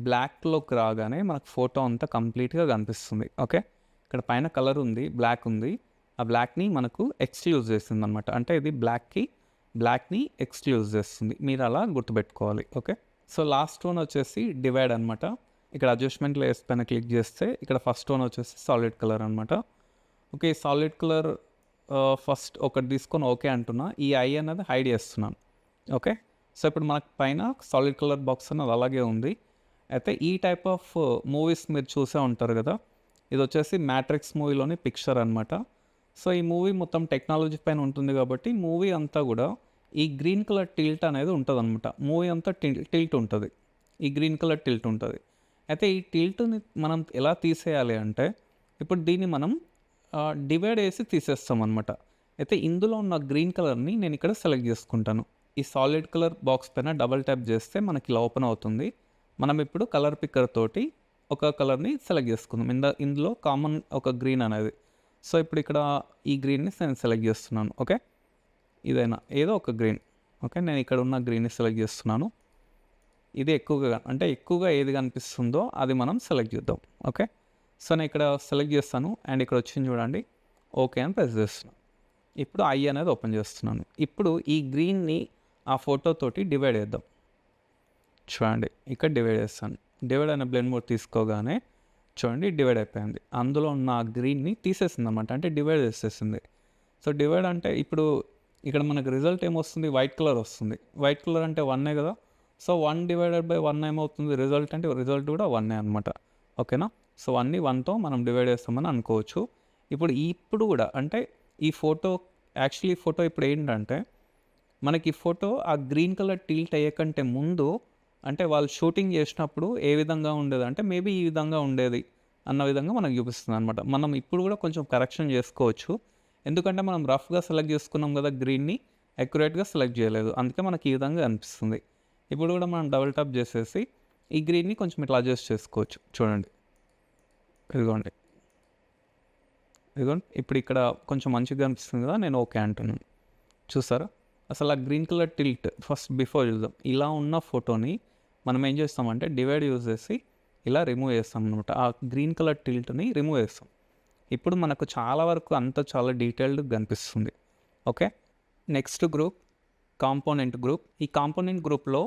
బ్లాక్లోకి రాగానే మనకు ఫోటో అంతా కంప్లీట్గా కనిపిస్తుంది. ఓకే, ఇక్కడ పైన కలర్ ఉంది, బ్లాక్ ఉంది. ఆ బ్లాక్ని మనకు ఎక్స్క్లూజ్ చేస్తుంది అనమాట. అంటే ఇది బ్లాక్ని ఎక్స్క్లూజ్ చేస్తుంది. మీరు అలా గుర్తుపెట్టుకోవాలి. ఓకే, సో లాస్ట్ వన్ వచ్చేసి డివైడ్ అనమాట. ఇక్కడ అడ్జస్ట్మెంట్ లేయర్స్ పైన క్లిక్ చేస్తే ఇక్కడ ఫస్ట్ వన్ వచ్చేసి సాలిడ్ కలర్ అనమాట. ఓకే, సాలిడ్ కలర్ ఫస్ట్ ఒకటి తీసుకొని ఓకే అంటున్నా. ఈ ఐ అనేది హైడ్ చేస్తున్నాను. ఓకే, సో ఇప్పుడు మనకు పైన సాలిడ్ కలర్ బాక్స్ అనేది అలాగే ఉంది. అయితే ఈ టైప్ ఆఫ్ మూవీస్ మీరు చూసే ఉంటారు కదా, ఇది వచ్చేసి మ్యాట్రిక్స్ మూవీలోని పిక్చర్ అనమాట. సో ఈ మూవీ మొత్తం టెక్నాలజీ పైన ఉంటుంది కాబట్టి మూవీ అంతా కూడా ఈ గ్రీన్ కలర్ టిల్ట్ అనేది ఉంటుంది అనమాట. మూవీ అంతా టిల్ట్ ఉంటుంది, ఈ గ్రీన్ కలర్ టిల్ట్ ఉంటుంది. అయితే ఈ టిల్ట్ని మనం ఎలా తీసేయాలి అంటే ఇప్పుడు దీన్ని మనం డివైడ్ చేసి తీసేస్తాం అనమాట. అయితే ఇందులో ఉన్న గ్రీన్ కలర్ని నేను ఇక్కడ సెలెక్ట్ చేసుకుంటాను. ఈ సాలిడ్ కలర్ బాక్స్ పైన డబల్ ట్యాప్ చేస్తే మనకి ఇలా ఓపెన్ అవుతుంది. మనం ఇప్పుడు కలర్ పిక్కర్ తోటి ఒక కలర్ని సెలెక్ట్ చేసుకుందాం. ఇందులో కామన్ ఒక గ్రీన్ అనేది. సో ఇప్పుడు ఇక్కడ ఈ గ్రీన్ని నేను సెలెక్ట్ చేస్తున్నాను. ఓకే, ఇదైనా ఏదో ఒక గ్రీన్. ఓకే, నేను ఇక్కడ ఉన్న గ్రీన్ని సెలెక్ట్ చేస్తున్నాను. ఇది ఎక్కువగా ఏది కనిపిస్తుందో అది మనం సెలెక్ట్ చేద్దాం. ఓకే, సో నేను ఇక్కడ సెలెక్ట్ చేస్తాను అండ్ ఇక్కడ వచ్చింది చూడండి, ఓకే అని ప్రెస్ చేస్తున్నాను. ఇప్పుడు ఐ అనేది ఓపెన్ చేస్తున్నాను. ఇప్పుడు ఈ గ్రీన్ని ఆ ఫోటోతోటి డివైడ్ చేద్దాం. చూడండి ఇక్కడ డివైడ్ చేస్తాను. డివైడ్ అయిన బ్లెండ్ మోడ్ తీసుకోగానే చూడండి డివైడ్ అయిపోయింది. అందులో ఉన్న ఆ గ్రీన్ని తీసేసింది అనమాట, అంటే డివైడ్ చేసేసింది. సో డివైడ్ అంటే ఇప్పుడు ఇక్కడ మనకు రిజల్ట్ ఏమొస్తుంది, వైట్ కలర్ వస్తుంది. వైట్ కలర్ అంటే 1 కదా. సో 1 డివైడెడ్ బై 1 ఏమవుతుంది, రిజల్ట్ అంటే రిజల్ట్ కూడా 1 అనమాట. ఓకేనా, సో అన్ని 1తో మనం డివైడ్ చేస్తామని అనుకోవచ్చు. ఇప్పుడు కూడా అంటే ఈ ఫోటో ఇప్పుడు ఏంటంటే మనకి ఈ ఫోటో ఆ గ్రీన్ కలర్ టిల్ట్ అయ్యేకంటే ముందు అంటే వాళ్ళు షూటింగ్ చేసినప్పుడు ఏ విధంగా ఉండేది అంటే మేబీ ఈ విధంగా ఉండేది అన్న విధంగా మనకు చూపిస్తుంది అనమాట. మనం ఇప్పుడు కూడా కొంచెం కరెక్షన్ చేసుకోవచ్చు, ఎందుకంటే మనం రఫ్గా సెలెక్ట్ చేసుకున్నాం కదా, గ్రీన్ని అక్యురేట్గా సెలెక్ట్ చేయలేదు, అందుకే మనకి ఈ విధంగా అనిపిస్తుంది. ఇప్పుడు కూడా మనం డబుల్ టాప్ చేసేసి ఈ గ్రీన్ని కొంచెం ఇట్లా అడ్జస్ట్ చేసుకోవచ్చు. చూడండి ఇదిగోండి ఇప్పుడు ఇక్కడ కొంచెం మంచిగా అనిపిస్తుంది కదా, నేను ఓకే అంటున్నాను. చూసారా అసలు ఆ గ్రీన్ కలర్ టిల్ట్ బిఫోర్ చూద్దాం. ఇలా ఉన్న ఫోటోని మనం ఏం చేస్తామంటే డివైడ్ యూజ్ చేసి ఇలా రిమూవ్ చేస్తాం అనమాట. ఆ గ్రీన్ కలర్ టిల్ట్ని రిమూవ్ చేస్తాం. ఇప్పుడు మనకు చాలా వరకు చాలా డీటెయిల్డ్ కనిపిస్తుంది. Okay, next group component group. ఈ కాంపోనెంట్ గ్రూప్లో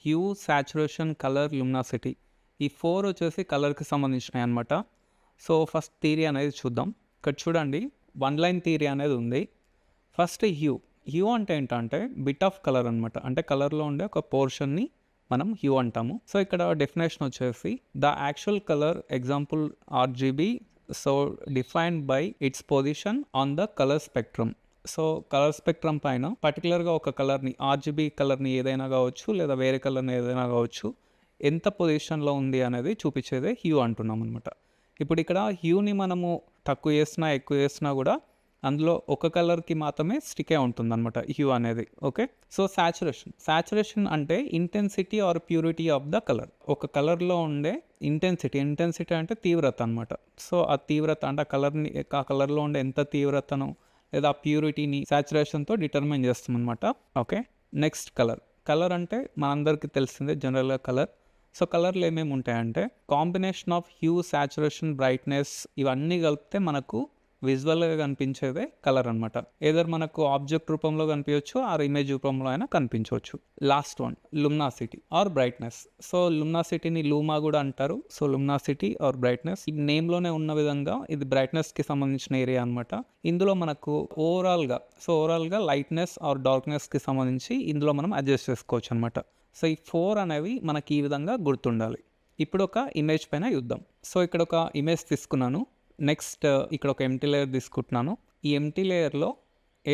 హ్యూ, సాచురేషన్, కలర్, లుమినాసిటీ ఈ 4 వచ్చేసి కలర్కి సంబంధించినవి అనమాట. సో ఫస్ట్ థియరీ అనేది చూద్దాం. ఇక్కడ చూడండి 1 లైన్ థియరీ అనేది ఉంది. ఫస్ట్ హ్యూ అంటే ఏంటంటే బిట్ ఆఫ్ కలర్ అనమాట, అంటే కలర్లో ఉండే ఒక పోర్షన్ని మనం హ్యూ అంటాము. సో ఇక్కడ డెఫినేషన్ వచ్చేసి the actual colour example RGB so defined by its position on the colour spectrum. So colour spectrum పైన పర్టికులర్గా ఒక కలర్ని, ఆర్జీబీ కలర్ని ఏదైనా కావచ్చు లేదా వేరే కలర్ని ఏదైనా కావచ్చు, ఎంత పొజిషన్లో ఉంది అనేది చూపించేదే హ్యూ అంటున్నాం అనమాట. ఇప్పుడు ఇక్కడ హ్యూని మనము తక్కువ చేసినా ఎక్కువ చేసినా కూడా అందులో ఒక కలర్కి మాత్రమే స్టిక్ అయి ఉంటుంది అనమాట హ్యూ అనేది. ఓకే, సో సాచురేషన్ అంటే intensity or purity of the colour. ఒక కలర్లో ఉండే ఇంటెన్సిటీ అంటే తీవ్రత అనమాట. సో ఆ తీవ్రత అంటే ఆ కలర్లో ఉండే ఎంత తీవ్రతను లేదా ఆ ప్యూరిటీని సాచురేషన్తో డిటర్మైన్ చేస్తాం అనమాట. ఓకే, నెక్స్ట్ కలర్ అంటే మనందరికీ తెలిసిందే జనరల్గా కలర్. సో కలర్లు ఏమేమి ఉంటాయంటే combination of hue, saturation, brightness ఇవన్నీ కలిపితే మనకు విజువల్గా కనిపించేదే కలర్ అనమాట. ఏదర్ మనకు ఆబ్జెక్ట్ రూపంలో కనిపించవచ్చు ఆర్ ఇమేజ్ రూపంలో అయినా కనిపించవచ్చు. Last one luminosity or brightness. So లుమినాసిటీని లూమా కూడా అంటారు. సో లుమినాసిటీ ఆర్ బ్రైట్నెస్ ఈ నేమ్లోనే ఉన్న విధంగా ఇది బ్రైట్నెస్కి సంబంధించిన ఏరియా అనమాట. ఇందులో మనకు ఓవరాల్గా లైట్నెస్ ఆర్ డార్క్నెస్కి సంబంధించి ఇందులో మనం అడ్జస్ట్ చేసుకోవచ్చు అనమాట. సో ఈ 4 అనేవి మనకి ఈ విధంగా గుర్తుండాలి. ఇప్పుడు ఒక ఇమేజ్ పైన చూద్దాం. సో ఇక్కడ ఒక ఇమేజ్ తీసుకున్నాను. నెక్స్ట్ ఇక్కడ ఒక ఎంటీ లేయర్ తీసుకుంటున్నాను. ఈ ఎంటీ లేయర్లో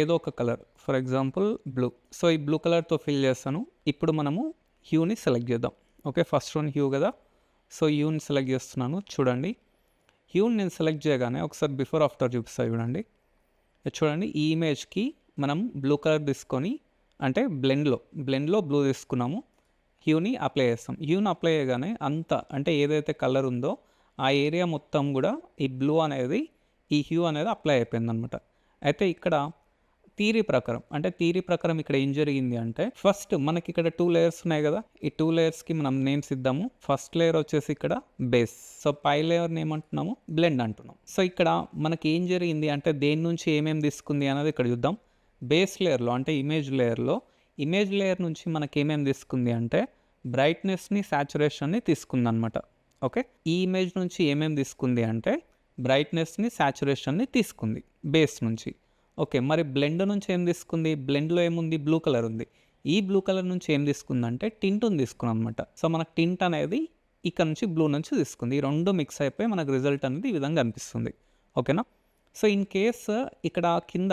ఏదో ఒక colour, for example blue. So ఈ బ్లూ కలర్తో ఫిల్ చేస్తాను. ఇప్పుడు మనము హ్యూని సెలెక్ట్ చేద్దాం. ఓకే, ఫస్ట్ వన్ హ్యూ కదా. సో హ్యూని సెలెక్ట్ చేస్తున్నాను. చూడండి హ్యూని నేను సెలెక్ట్ చేయగానే ఒకసారి బిఫోర్ ఆఫ్టర్ చూపిస్తాను. చూడండి ఈ ఇమేజ్కి మనం బ్లూ కలర్ తీసుకొని అంటే బ్లెండ్లో బ్లూ తీసుకున్నాము. హ్యూని అప్లై చేస్తాం. హ్యూని అప్లై చేయగానే అంటే ఏదైతే కలర్ ఉందో ఆ ఏరియా మొత్తం కూడా ఈ బ్లూ అనేది ఈ హ్యూ అనేది అప్లై అయిపోయింది అనమాట. అయితే ఇక్కడ థియరీ ప్రకారం ఇక్కడ ఏం జరిగింది అంటే ఫస్ట్ మనకి ఇక్కడ 2 లేయర్స్ ఉన్నాయి కదా, ఈ 2 లేయర్స్కి మనం నేమ్స్ ఇద్దాము. ఫస్ట్ లేయర్ వచ్చేసి ఇక్కడ బేస్. సో పై లేయర్ని ఏమంటున్నాము, బ్లెండ్ అంటున్నాం. సో ఇక్కడ మనకి ఏం జరిగింది అంటే దేని నుంచి ఏమేమి తీసుకుంది అనేది ఇక్కడ చూద్దాం. బేస్ లేయర్లో అంటే ఇమేజ్ లేయర్ నుంచి మనకి ఏమేమి తీసుకుంది అంటే బ్రైట్నెస్ని, సాచురేషన్ని తీసుకుంది అనమాట. ఓకే, ఈ ఇమేజ్ నుంచి ఏమేమి తీసుకుంది అంటే బ్రైట్నెస్ని, సాచురేషన్ని తీసుకుంది బేస్ నుంచి. ఓకే, మరి బ్లెండ్ నుంచి ఏం తీసుకుంది, బ్లెండ్లో ఏముంది, బ్లూ కలర్ ఉంది. ఈ బ్లూ కలర్ నుంచి ఏం తీసుకుందంటే టింట్ని తీసుకున్నాం అనమాట. సో మనకు టింట్ అనేది ఇక్కడ నుంచి బ్లూ నుంచి తీసుకుంది. ఈ 2 మిక్స్ అయిపోయి మనకు రిజల్ట్ అనేది ఈ విధంగా అనిపిస్తుంది. ఓకేనా, సో ఇన్ కేస్ ఇక్కడ కింద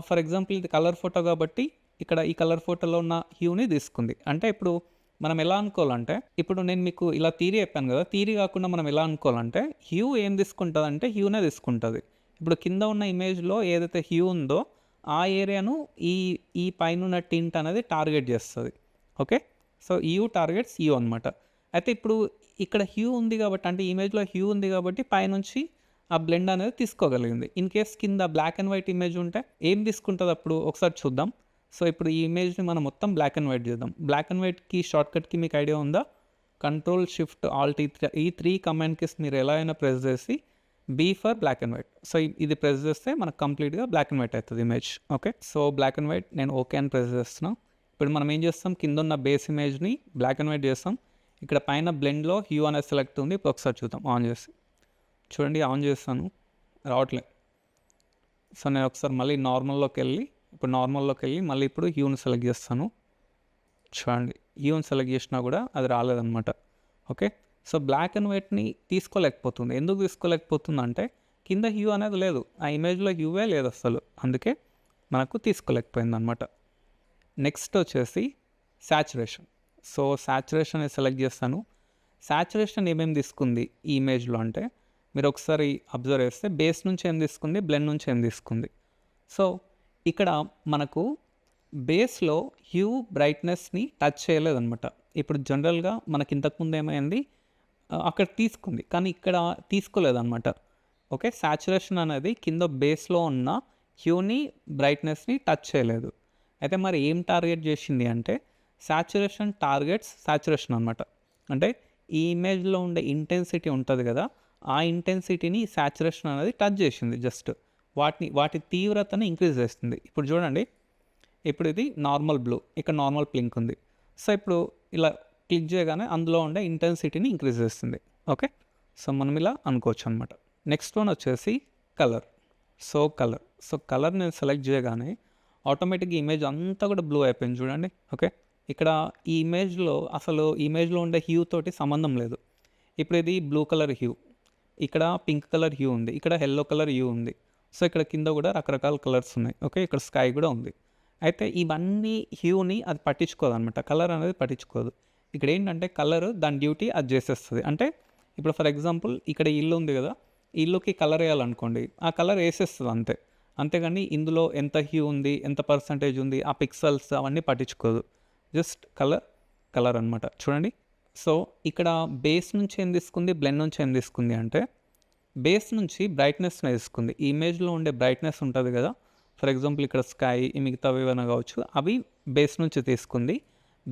ఫర్ ఎగ్జాంపుల్ ఇది కలర్ ఫోటో కాబట్టి ఇక్కడ ఈ కలర్ ఫోటోలో ఉన్న హ్యూని తీసుకుంది. అంటే ఇప్పుడు మనం ఎలా అనుకోవాలంటే ఇప్పుడు నేను మీకు ఇలా థియరీ చెప్పాను కదా, థియరీ కాకుండా మనం ఎలా అనుకోవాలంటే హ్యూ ఏం తీసుకుంటుంది అంటే హ్యూనే తీసుకుంటుంది. ఇప్పుడు కింద ఉన్న ఇమేజ్లో ఏదైతే హ్యూ ఉందో ఆ ఏరియాను ఈ పైన ఉన్న టింట్ అనేది టార్గెట్ చేస్తుంది. Okay, so you targets you అనమాట. అయితే ఇప్పుడు ఇక్కడ హ్యూ ఉంది కాబట్టి అంటే ఇమేజ్లో హ్యూ ఉంది కాబట్టి పైనుంచి ఆ బ్లెండ్ అనేది తీసుకోగలిగింది. ఇన్ కేస్ కింద బ్లాక్ అండ్ వైట్ ఇమేజ్ ఉంటే ఏం తీసుకుంటుంది అప్పుడు ఒకసారి చూద్దాం. సో ఇప్పుడు ఈ ఇమేజ్ని మనం మొత్తం బ్లాక్ అండ్ వైట్ చేద్దాం. బ్లాక్ అండ్ వైట్కి షార్ట్కట్కి మీకు ఐడియా ఉందా? కంట్రోల్ షిఫ్ట్ ఆల్ట్ ఈ త్రీ కమాండ్ కీస్ మీరు ఎలా అయినా ప్రెస్ చేసి B for black and white. So ఇది ప్రెస్ చేస్తే మనకు కంప్లీట్గా బ్లాక్ అండ్ వైట్ అవుతుంది image. Okay, so black and white నేను ఓకే అని ప్రెస్ చేస్తున్నాం. ఇప్పుడు మనం ఏం చేస్తాం, కింద ఉన్న బేస్ ఇమేజ్ని బ్లాక్ అండ్ వైట్ చేస్తాం. ఇక్కడ పైన బ్లెండ్లో హ్యూ అనేది సెలెక్ట్ ఉంది. ఇప్పుడు ఒకసారి చూద్దాం ఆన్ చేసి. చూడండి ఆన్ చేస్తాను, రావట్లే. సో నేను ఒకసారి మళ్ళీ నార్మల్లోకి వెళ్ళి మళ్ళీ ఇప్పుడు హ్యూని సెలెక్ట్ చేస్తాను. చూడండి హ్యూని సెలెక్ట్ చేసినా కూడా అది రాలేదన్నమాట. ఓకే, సో బ్లాక్ అండ్ వైట్ని తీసుకోలేకపోతుంది. ఎందుకు తీసుకోలేకపోతుంది అంటే కింద హ్యూ అనేది లేదు, ఆ ఇమేజ్లో హ్యూవే లేదు అసలు, అందుకే మనకు తీసుకోలేకపోయింది అనమాట. నెక్స్ట్ వచ్చేసి సాచురేషన్. సో సాచురేషన్ సెలెక్ట్ చేస్తాను. సాచురేషన్ ఏమేమి తీసుకుంది ఈ ఇమేజ్లో అంటే మీరు ఒకసారి అబ్జర్వ్ చేస్తే బేస్ నుంచి ఏం తీసుకుంది, బ్లెండ్ నుంచి ఏం తీసుకుంది. సో ఇక్కడ మనకు బేస్లో హ్యూ బ్రైట్నెస్ని టచ్ చేయలేదన్నమాట. ఇప్పుడు జనరల్గా మనకి ఇంతకుముందు ఏమైంది, అక్కడ తీసుకుంది కానీ ఇక్కడ తీసుకోలేదన్నమాట. ఓకే, సాచురేషన్ అనేది కింద బేస్లో ఉన్న హ్యూని బ్రైట్నెస్ని టచ్ చేయలేదు. అయితే మరి ఏం టార్గెట్ చేసింది అంటే సాచురేషన్ టార్గెట్స్ సాచురేషన్ అనమాట. అంటే ఈ ఇమేజ్లో ఉండే ఇంటెన్సిటీ ఉంటుంది కదా, ఆ ఇంటెన్సిటీని సాచురేషన్ అనేది టచ్ చేసింది. జస్ట్ వాటి తీవ్రతను ఇంక్రీజ్ చేస్తుంది. ఇప్పుడు చూడండి, ఇప్పుడు ఇది నార్మల్ బ్లూ, ఇక్కడ నార్మల్ పింక్ ఉంది. సో ఇప్పుడు ఇలా క్లిక్ చేయగానే అందులో ఉండే ఇంటెన్సిటీని ఇంక్రీజ్ చేస్తుంది. ఓకే, సో మనం ఇలా అనుకోవచ్చు అనమాట. నెక్స్ట్ వన్ వచ్చేసి కలర్. సో కలర్ నేను సెలెక్ట్ చేయగానే ఆటోమేటిక్గా ఇమేజ్ అంతా కూడా బ్లూ అయిపోయింది చూడండి. ఓకే, ఇక్కడ ఈ ఇమేజ్లో ఉండే హ్యూ తోటి సంబంధం లేదు. ఇప్పుడు ఇది బ్లూ కలర్ హ్యూ, ఇక్కడ పింక్ కలర్ హ్యూ ఉంది, ఇక్కడ ఎల్లో కలర్ హ్యూ ఉంది. సో ఇక్కడ కింద కూడా రకరకాల కలర్స్ ఉన్నాయి. ఓకే, ఇక్కడ స్కై కూడా ఉంది. అయితే ఇవన్నీ హ్యూని అది పట్టించుకోదు అనమాట, కలర్ అనేది పట్టించుకోదు. ఇక్కడ ఏంటంటే కలర్ దాని డ్యూటీ అది చేసేస్తుంది. అంటే ఇప్పుడు ఫర్ ఎగ్జాంపుల్ ఇక్కడ ఇల్లు ఉంది కదా, ఈ ఇల్లుకి కలర్ వేయాలనుకోండి, ఆ కలర్ వేసేస్తుంది అంతే. అంతేగాని ఇందులో ఎంత హ్యూ ఉంది, ఎంత పర్సంటేజ్ ఉంది, ఆ పిక్సెల్స్ అవన్నీ పట్టించుకోదు. జస్ట్ కలర్ అనమాట. చూడండి, సో ఇక్కడ బేస్ నుంచి ఏం తీసుకుంది, బ్లెండ్ నుంచి ఏం తీసుకుంది అంటే బేస్ నుంచి బ్రైట్నెస్ని తీసుకుంది. ఈ ఇమేజ్లో ఉండే బ్రైట్నెస్ ఉంటుంది కదా, ఫర్ ఎగ్జాంపుల్ ఇక్కడ స్కై మిగతావి ఏమైనా కావచ్చు, అవి బేస్ నుంచి తీసుకుంది.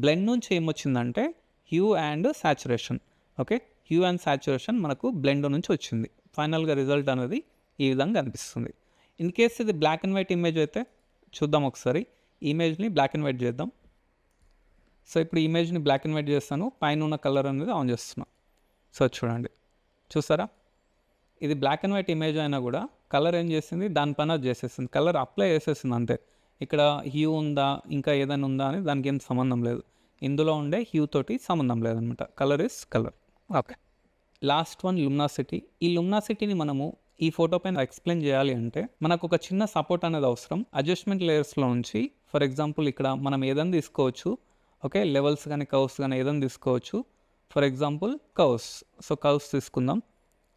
బ్లెండ్ నుంచి ఏమొచ్చిందంటే hue and saturation. Okay, hue and saturation మనకు బ్లెండ్ నుంచి వచ్చింది. ఫైనల్గా రిజల్ట్ అనేది ఈ విధంగా అనిపిస్తుంది. ఇన్ కేస్ ఇది బ్లాక్ అండ్ వైట్ ఇమేజ్ అయితే చూద్దాం ఒకసారి. ఇమేజ్ని బ్లాక్ అండ్ వైట్ చేద్దాం. సో ఇప్పుడు ఇమేజ్ని బ్లాక్ అండ్ వైట్ చేస్తాను, పైన ఉన్న కలర్ అనేది ఆన్ చేస్తున్నాను. సో చూడండి, చూసారా, ఇది బ్లాక్ అండ్ వైట్ ఇమేజ్ అయినా కూడా కలర్ ఏం చేసింది, దానిపైన చేసేసింది, కలర్ అప్లై చేసేసింది అంతే. ఇక్కడ హ్యూ ఉందా ఇంకా ఏదైనా ఉందా అని దానికి ఏం సంబంధం లేదు. ఇందులో ఉండే హ్యూ తోటి సంబంధం లేదనమాట. Colour is colour. Okay, last one luminosity. ఈ లుమినాసిటీని మనము ఈ ఫోటో పైన ఎక్స్ప్లెయిన్ చేయాలి అంటే మనకు ఒక చిన్న సపోర్ట్ అనేది అవసరం. అడ్జస్ట్మెంట్ లేయర్స్లో నుంచి ఫర్ ఎగ్జాంపుల్ ఇక్కడ మనం ఏదైనా తీసుకోవచ్చు. ఓకే, లెవెల్స్ కానీ కర్వ్స్ కానీ ఏదైనా తీసుకోవచ్చు. For example curves. So curves తీసుకుందాం.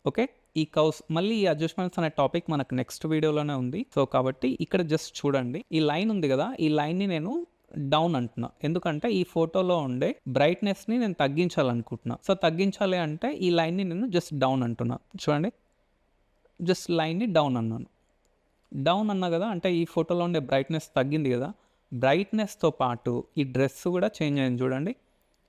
ఓకే, ఈ కర్వ్స్ మళ్ళీ ఈ అడ్జస్ట్మెంట్స్ అనే టాపిక్ మనకు నెక్స్ట్ వీడియోలోనే ఉంది. సో కాబట్టి ఇక్కడ జస్ట్ చూడండి, ఈ లైన్ ఉంది కదా, ఈ లైన్ని నేను డౌన్ అంటున్నా. ఎందుకంటే ఈ ఫోటోలో ఉండే బ్రైట్నెస్ని నేను తగ్గించాలనుకుంటున్నా. సో తగ్గించాలి అంటే ఈ లైన్ని నేను జస్ట్ డౌన్ అంటున్నా. చూడండి, జస్ట్ లైన్ని డౌన్ అన్నాను. డౌన్ అన్నా కదా, అంటే ఈ ఫోటోలో ఉండే బ్రైట్నెస్ తగ్గింది కదా. బ్రైట్నెస్తో పాటు ఈ డ్రెస్ కూడా చేంజ్ అయింది చూడండి.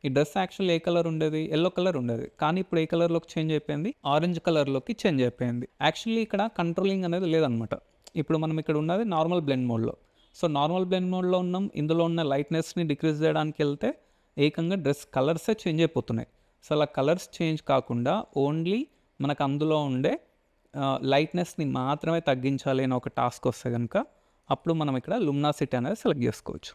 ఈ డ్రెస్ యాక్చువల్లీ ఏ కలర్ ఉండేది, ఎల్లో కలర్ ఉండేది, కానీ ఇప్పుడు ఏ కలర్లోకి చేంజ్ అయిపోయింది, ఆరెంజ్ కలర్లోకి చేంజ్ అయిపోయింది. యాక్చువల్లీ ఇక్కడ కంట్రోలింగ్ అనేది లేదనమాట. ఇప్పుడు మనం ఇక్కడ ఉన్నది నార్మల్ బ్లెండ్ మోడ్లో. సో నార్మల్ బ్లెండ్ మోడ్లో ఉన్నాం. ఇందులో ఉన్న లైట్నెస్ని డిక్రీజ్ చేయడానికి వెళ్తే ఏకంగా డ్రెస్ కలర్సే చేంజ్ అయిపోతున్నాయి. సో అలా కలర్స్ చేంజ్ కాకుండా ఓన్లీ మనకు అందులో ఉండే లైట్నెస్ని మాత్రమే తగ్గించాలి అని ఒక టాస్క్ వస్తే కనుక అప్పుడు మనం ఇక్కడ లుమినాసిటీ అనేది సెలెక్ట్ చేసుకోవచ్చు.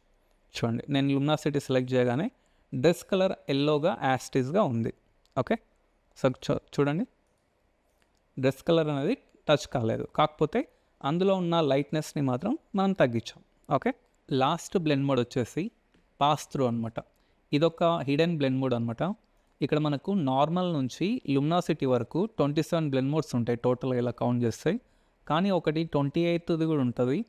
చూడండి, నేను లుమినాసిటీ సెలెక్ట్ చేయగానే డ్రెస్ కలర్ ఎల్లోగా యాస్టీస్గా ఉంది. ఓకే, సో చూడండి, డ్రెస్ కలర్ అనేది టచ్ కాలేదు, కాకపోతే అందులో ఉన్న లైట్నెస్ని మాత్రం మనం తగ్గించాం. ఓకే, లాస్ట్ బ్లెండ్ మోడ్ వచ్చేసి పాస్ త్రూ అనమాట. ఇదొక హిడెన్ బ్లెండ్ మోడ్ అనమాట. ఇక్కడ మనకు నార్మల్ నుంచి లుమినాసిటీ వరకు 27 బ్లెండ్ మోడ్స్ ఉంటాయి టోటల్గా ఇలా కౌంట్ చేస్తే. కానీ ఒకటి 28ది కూడా ఉంటుంది.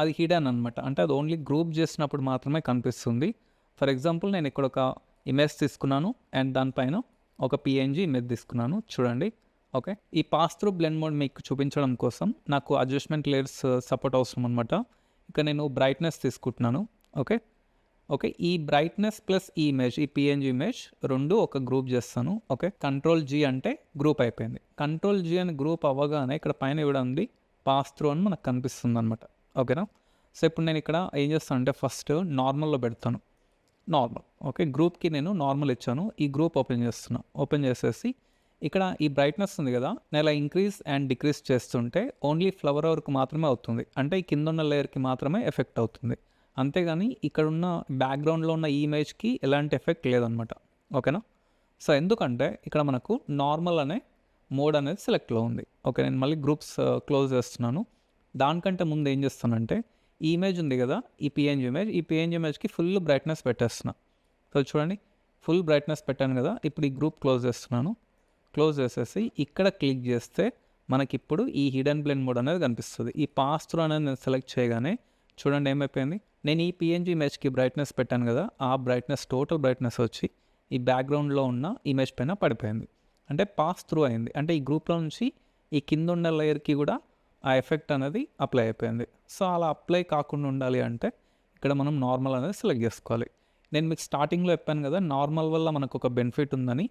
అది హిడెన్ అనమాట. అంటే అది ఓన్లీ గ్రూప్ చేసినప్పుడు మాత్రమే కనిపిస్తుంది. ఫర్ ఎగ్జాంపుల్ నేను ఇక్కడ ఒక ఇమేజ్ తీసుకున్నాను అండ్ దానిపైన ఒక PNG ఇమేజ్ తీసుకున్నాను. చూడండి, ఓకే. ఈ పాస్ త్రూ బ్లెండ్ మోడ్ మీకు చూపించడం కోసం నాకు అడ్జస్ట్మెంట్ లేయర్స్ సపోర్ట్ అవసరం అనమాట. ఇక నేను బ్రైట్నెస్ తీసుకుంటున్నాను. ఓకే. ఓకే. ఈ బ్రైట్నెస్ ప్లస్ ఈ ఇమేజ్, ఈ పిఎన్జీ ఇమేజ్ 2 ఒక గ్రూప్ చేస్తాను. ఓకే. కంట్రోల్ జీ అంటే గ్రూప్ అయిపోయింది. కంట్రోల్ జీ అని గ్రూప్ అవ్వగానే ఇక్కడ పైన ఇవ్వడం ఉంది పాస్ త్రూ అని మనకు కనిపిస్తుంది అనమాట. ఓకేనా. సో ఇప్పుడు నేను ఇక్కడ ఏం చేస్తాను అంటే ఫస్ట్ నార్మల్లో పెడతాను. నార్మల్. ఓకే. గ్రూప్కి నేను నార్మల్ ఇచ్చాను. ఈ గ్రూప్ ఓపెన్ చేస్తున్నా. ఓపెన్ చేసేసి ఇక్కడ ఈ బ్రైట్నెస్ ఉంది కదా, నేను ఇలా ఇంక్రీజ్ అండ్ డిక్రీజ్ చేస్తుంటే ఓన్లీ ఫ్లవర్ వరకు మాత్రమే అవుతుంది. అంటే ఈ కింద ఉన్న లేయర్కి మాత్రమే ఎఫెక్ట్ అవుతుంది. అంతేగాని ఇక్కడ ఉన్న బ్యాక్గ్రౌండ్లో ఉన్న ఈ ఇమేజ్కి ఎలాంటి ఎఫెక్ట్ లేదనమాట. ఓకేనా. సో ఎందుకంటే ఇక్కడ మనకు నార్మల్ అనే మోడ్ అనేది సెలెక్ట్లో ఉంది. ఓకే. నేను మళ్ళీ గ్రూప్స్ క్లోజ్ చేస్తున్నాను. దానికంటే ముందు ఏం చేస్తానంటే ఈ ఇమేజ్ ఉంది కదా, ఈ పిఎన్జీ ఇమేజ్, ఈ పిఎన్జీ ఇమేజ్కి ఫుల్ బ్రైట్నెస్ పెట్టేస్తున్నా. సో చూడండి, ఫుల్ బ్రైట్నెస్ పెట్టాను కదా. ఇప్పుడు ఈ గ్రూప్ క్లోజ్ చేస్తున్నాను. క్లోజ్ చేసేసి ఇక్కడ క్లిక్ చేస్తే మనకి ఇప్పుడు ఈ హిడెన్ బ్లెండ్ మోడ్ అనేది కనిపిస్తుంది. ఈ పాస్ త్రూ అనేది నేను సెలెక్ట్ చేయగానే చూడండి ఏమైపోయింది, నేను ఈ పిఎన్జీ ఇమేజ్కి బ్రైట్నెస్ పెట్టాను కదా, ఆ బ్రైట్నెస్ టోటల్ బ్రైట్నెస్ వచ్చి ఈ బ్యాక్గ్రౌండ్లో ఉన్న ఇమేజ్ పైన పడిపోయింది. అంటే పాస్ త్రూ అయింది. అంటే ఈ గ్రూప్లో నుంచి ఈ కింద ఉన్న లేయర్కి కూడా ఆ ఎఫెక్ట్ అనేది అప్లై అయిపోయింది. సో అలా అప్లై కాకుండా ఉండాలి అంటే ఇక్కడ మనం నార్మల్ అనేది సెలెక్ట్ చేసుకోవాలి. నేను మీకు స్టార్టింగ్లో చెప్పాను కదా, నార్మల్ వల్ల మనకు ఒక బెనిఫిట్ ఉందని.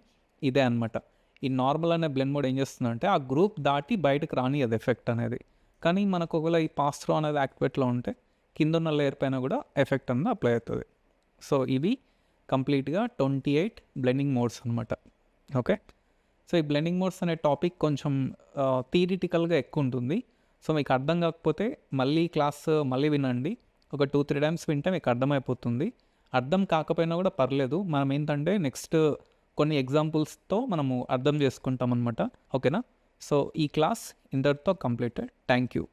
ఇదే అనమాట. ఈ నార్మల్ అనే బ్లెండ్ మోడ్ ఏం చేస్తుందంటే ఆ గ్రూప్ దాటి బయటకు రాని అది ఎఫెక్ట్ అనేది. కానీ మనకు ఒకవేళ ఈ పాస్ త్రూ అనేది యాక్టివేట్లో ఉంటే కింద ఉన్న లేయర్ పైన కూడా ఎఫెక్ట్ అనేది అప్లై అవుతుంది. సో ఇవి కంప్లీట్గా 28 బ్లెండింగ్ మోడ్స్ అనమాట. ఓకే. సో ఈ బ్లెండింగ్ మోడ్స్ అనే టాపిక్ కొంచెం థియరిటికల్గా ఎక్కువ ఉంటుంది. సో మీకు అర్థం కాకపోతే మళ్ళీ క్లాస్ మళ్ళీ వినండి. ఒక 2-3 టైమ్స్ వింటే మీకు అర్థమైపోతుంది. అర్థం కాకపోయినా కూడా పర్లేదు. మనం ఏంటంటే నెక్స్ట్ కొన్ని ఎగ్జాంపుల్స్తో మనము అర్థం చేసుకుంటాం అనమాట. ఓకేనా. సో ఈ క్లాస్ ఇంతటితో కంప్లీటెడ్. Thank you.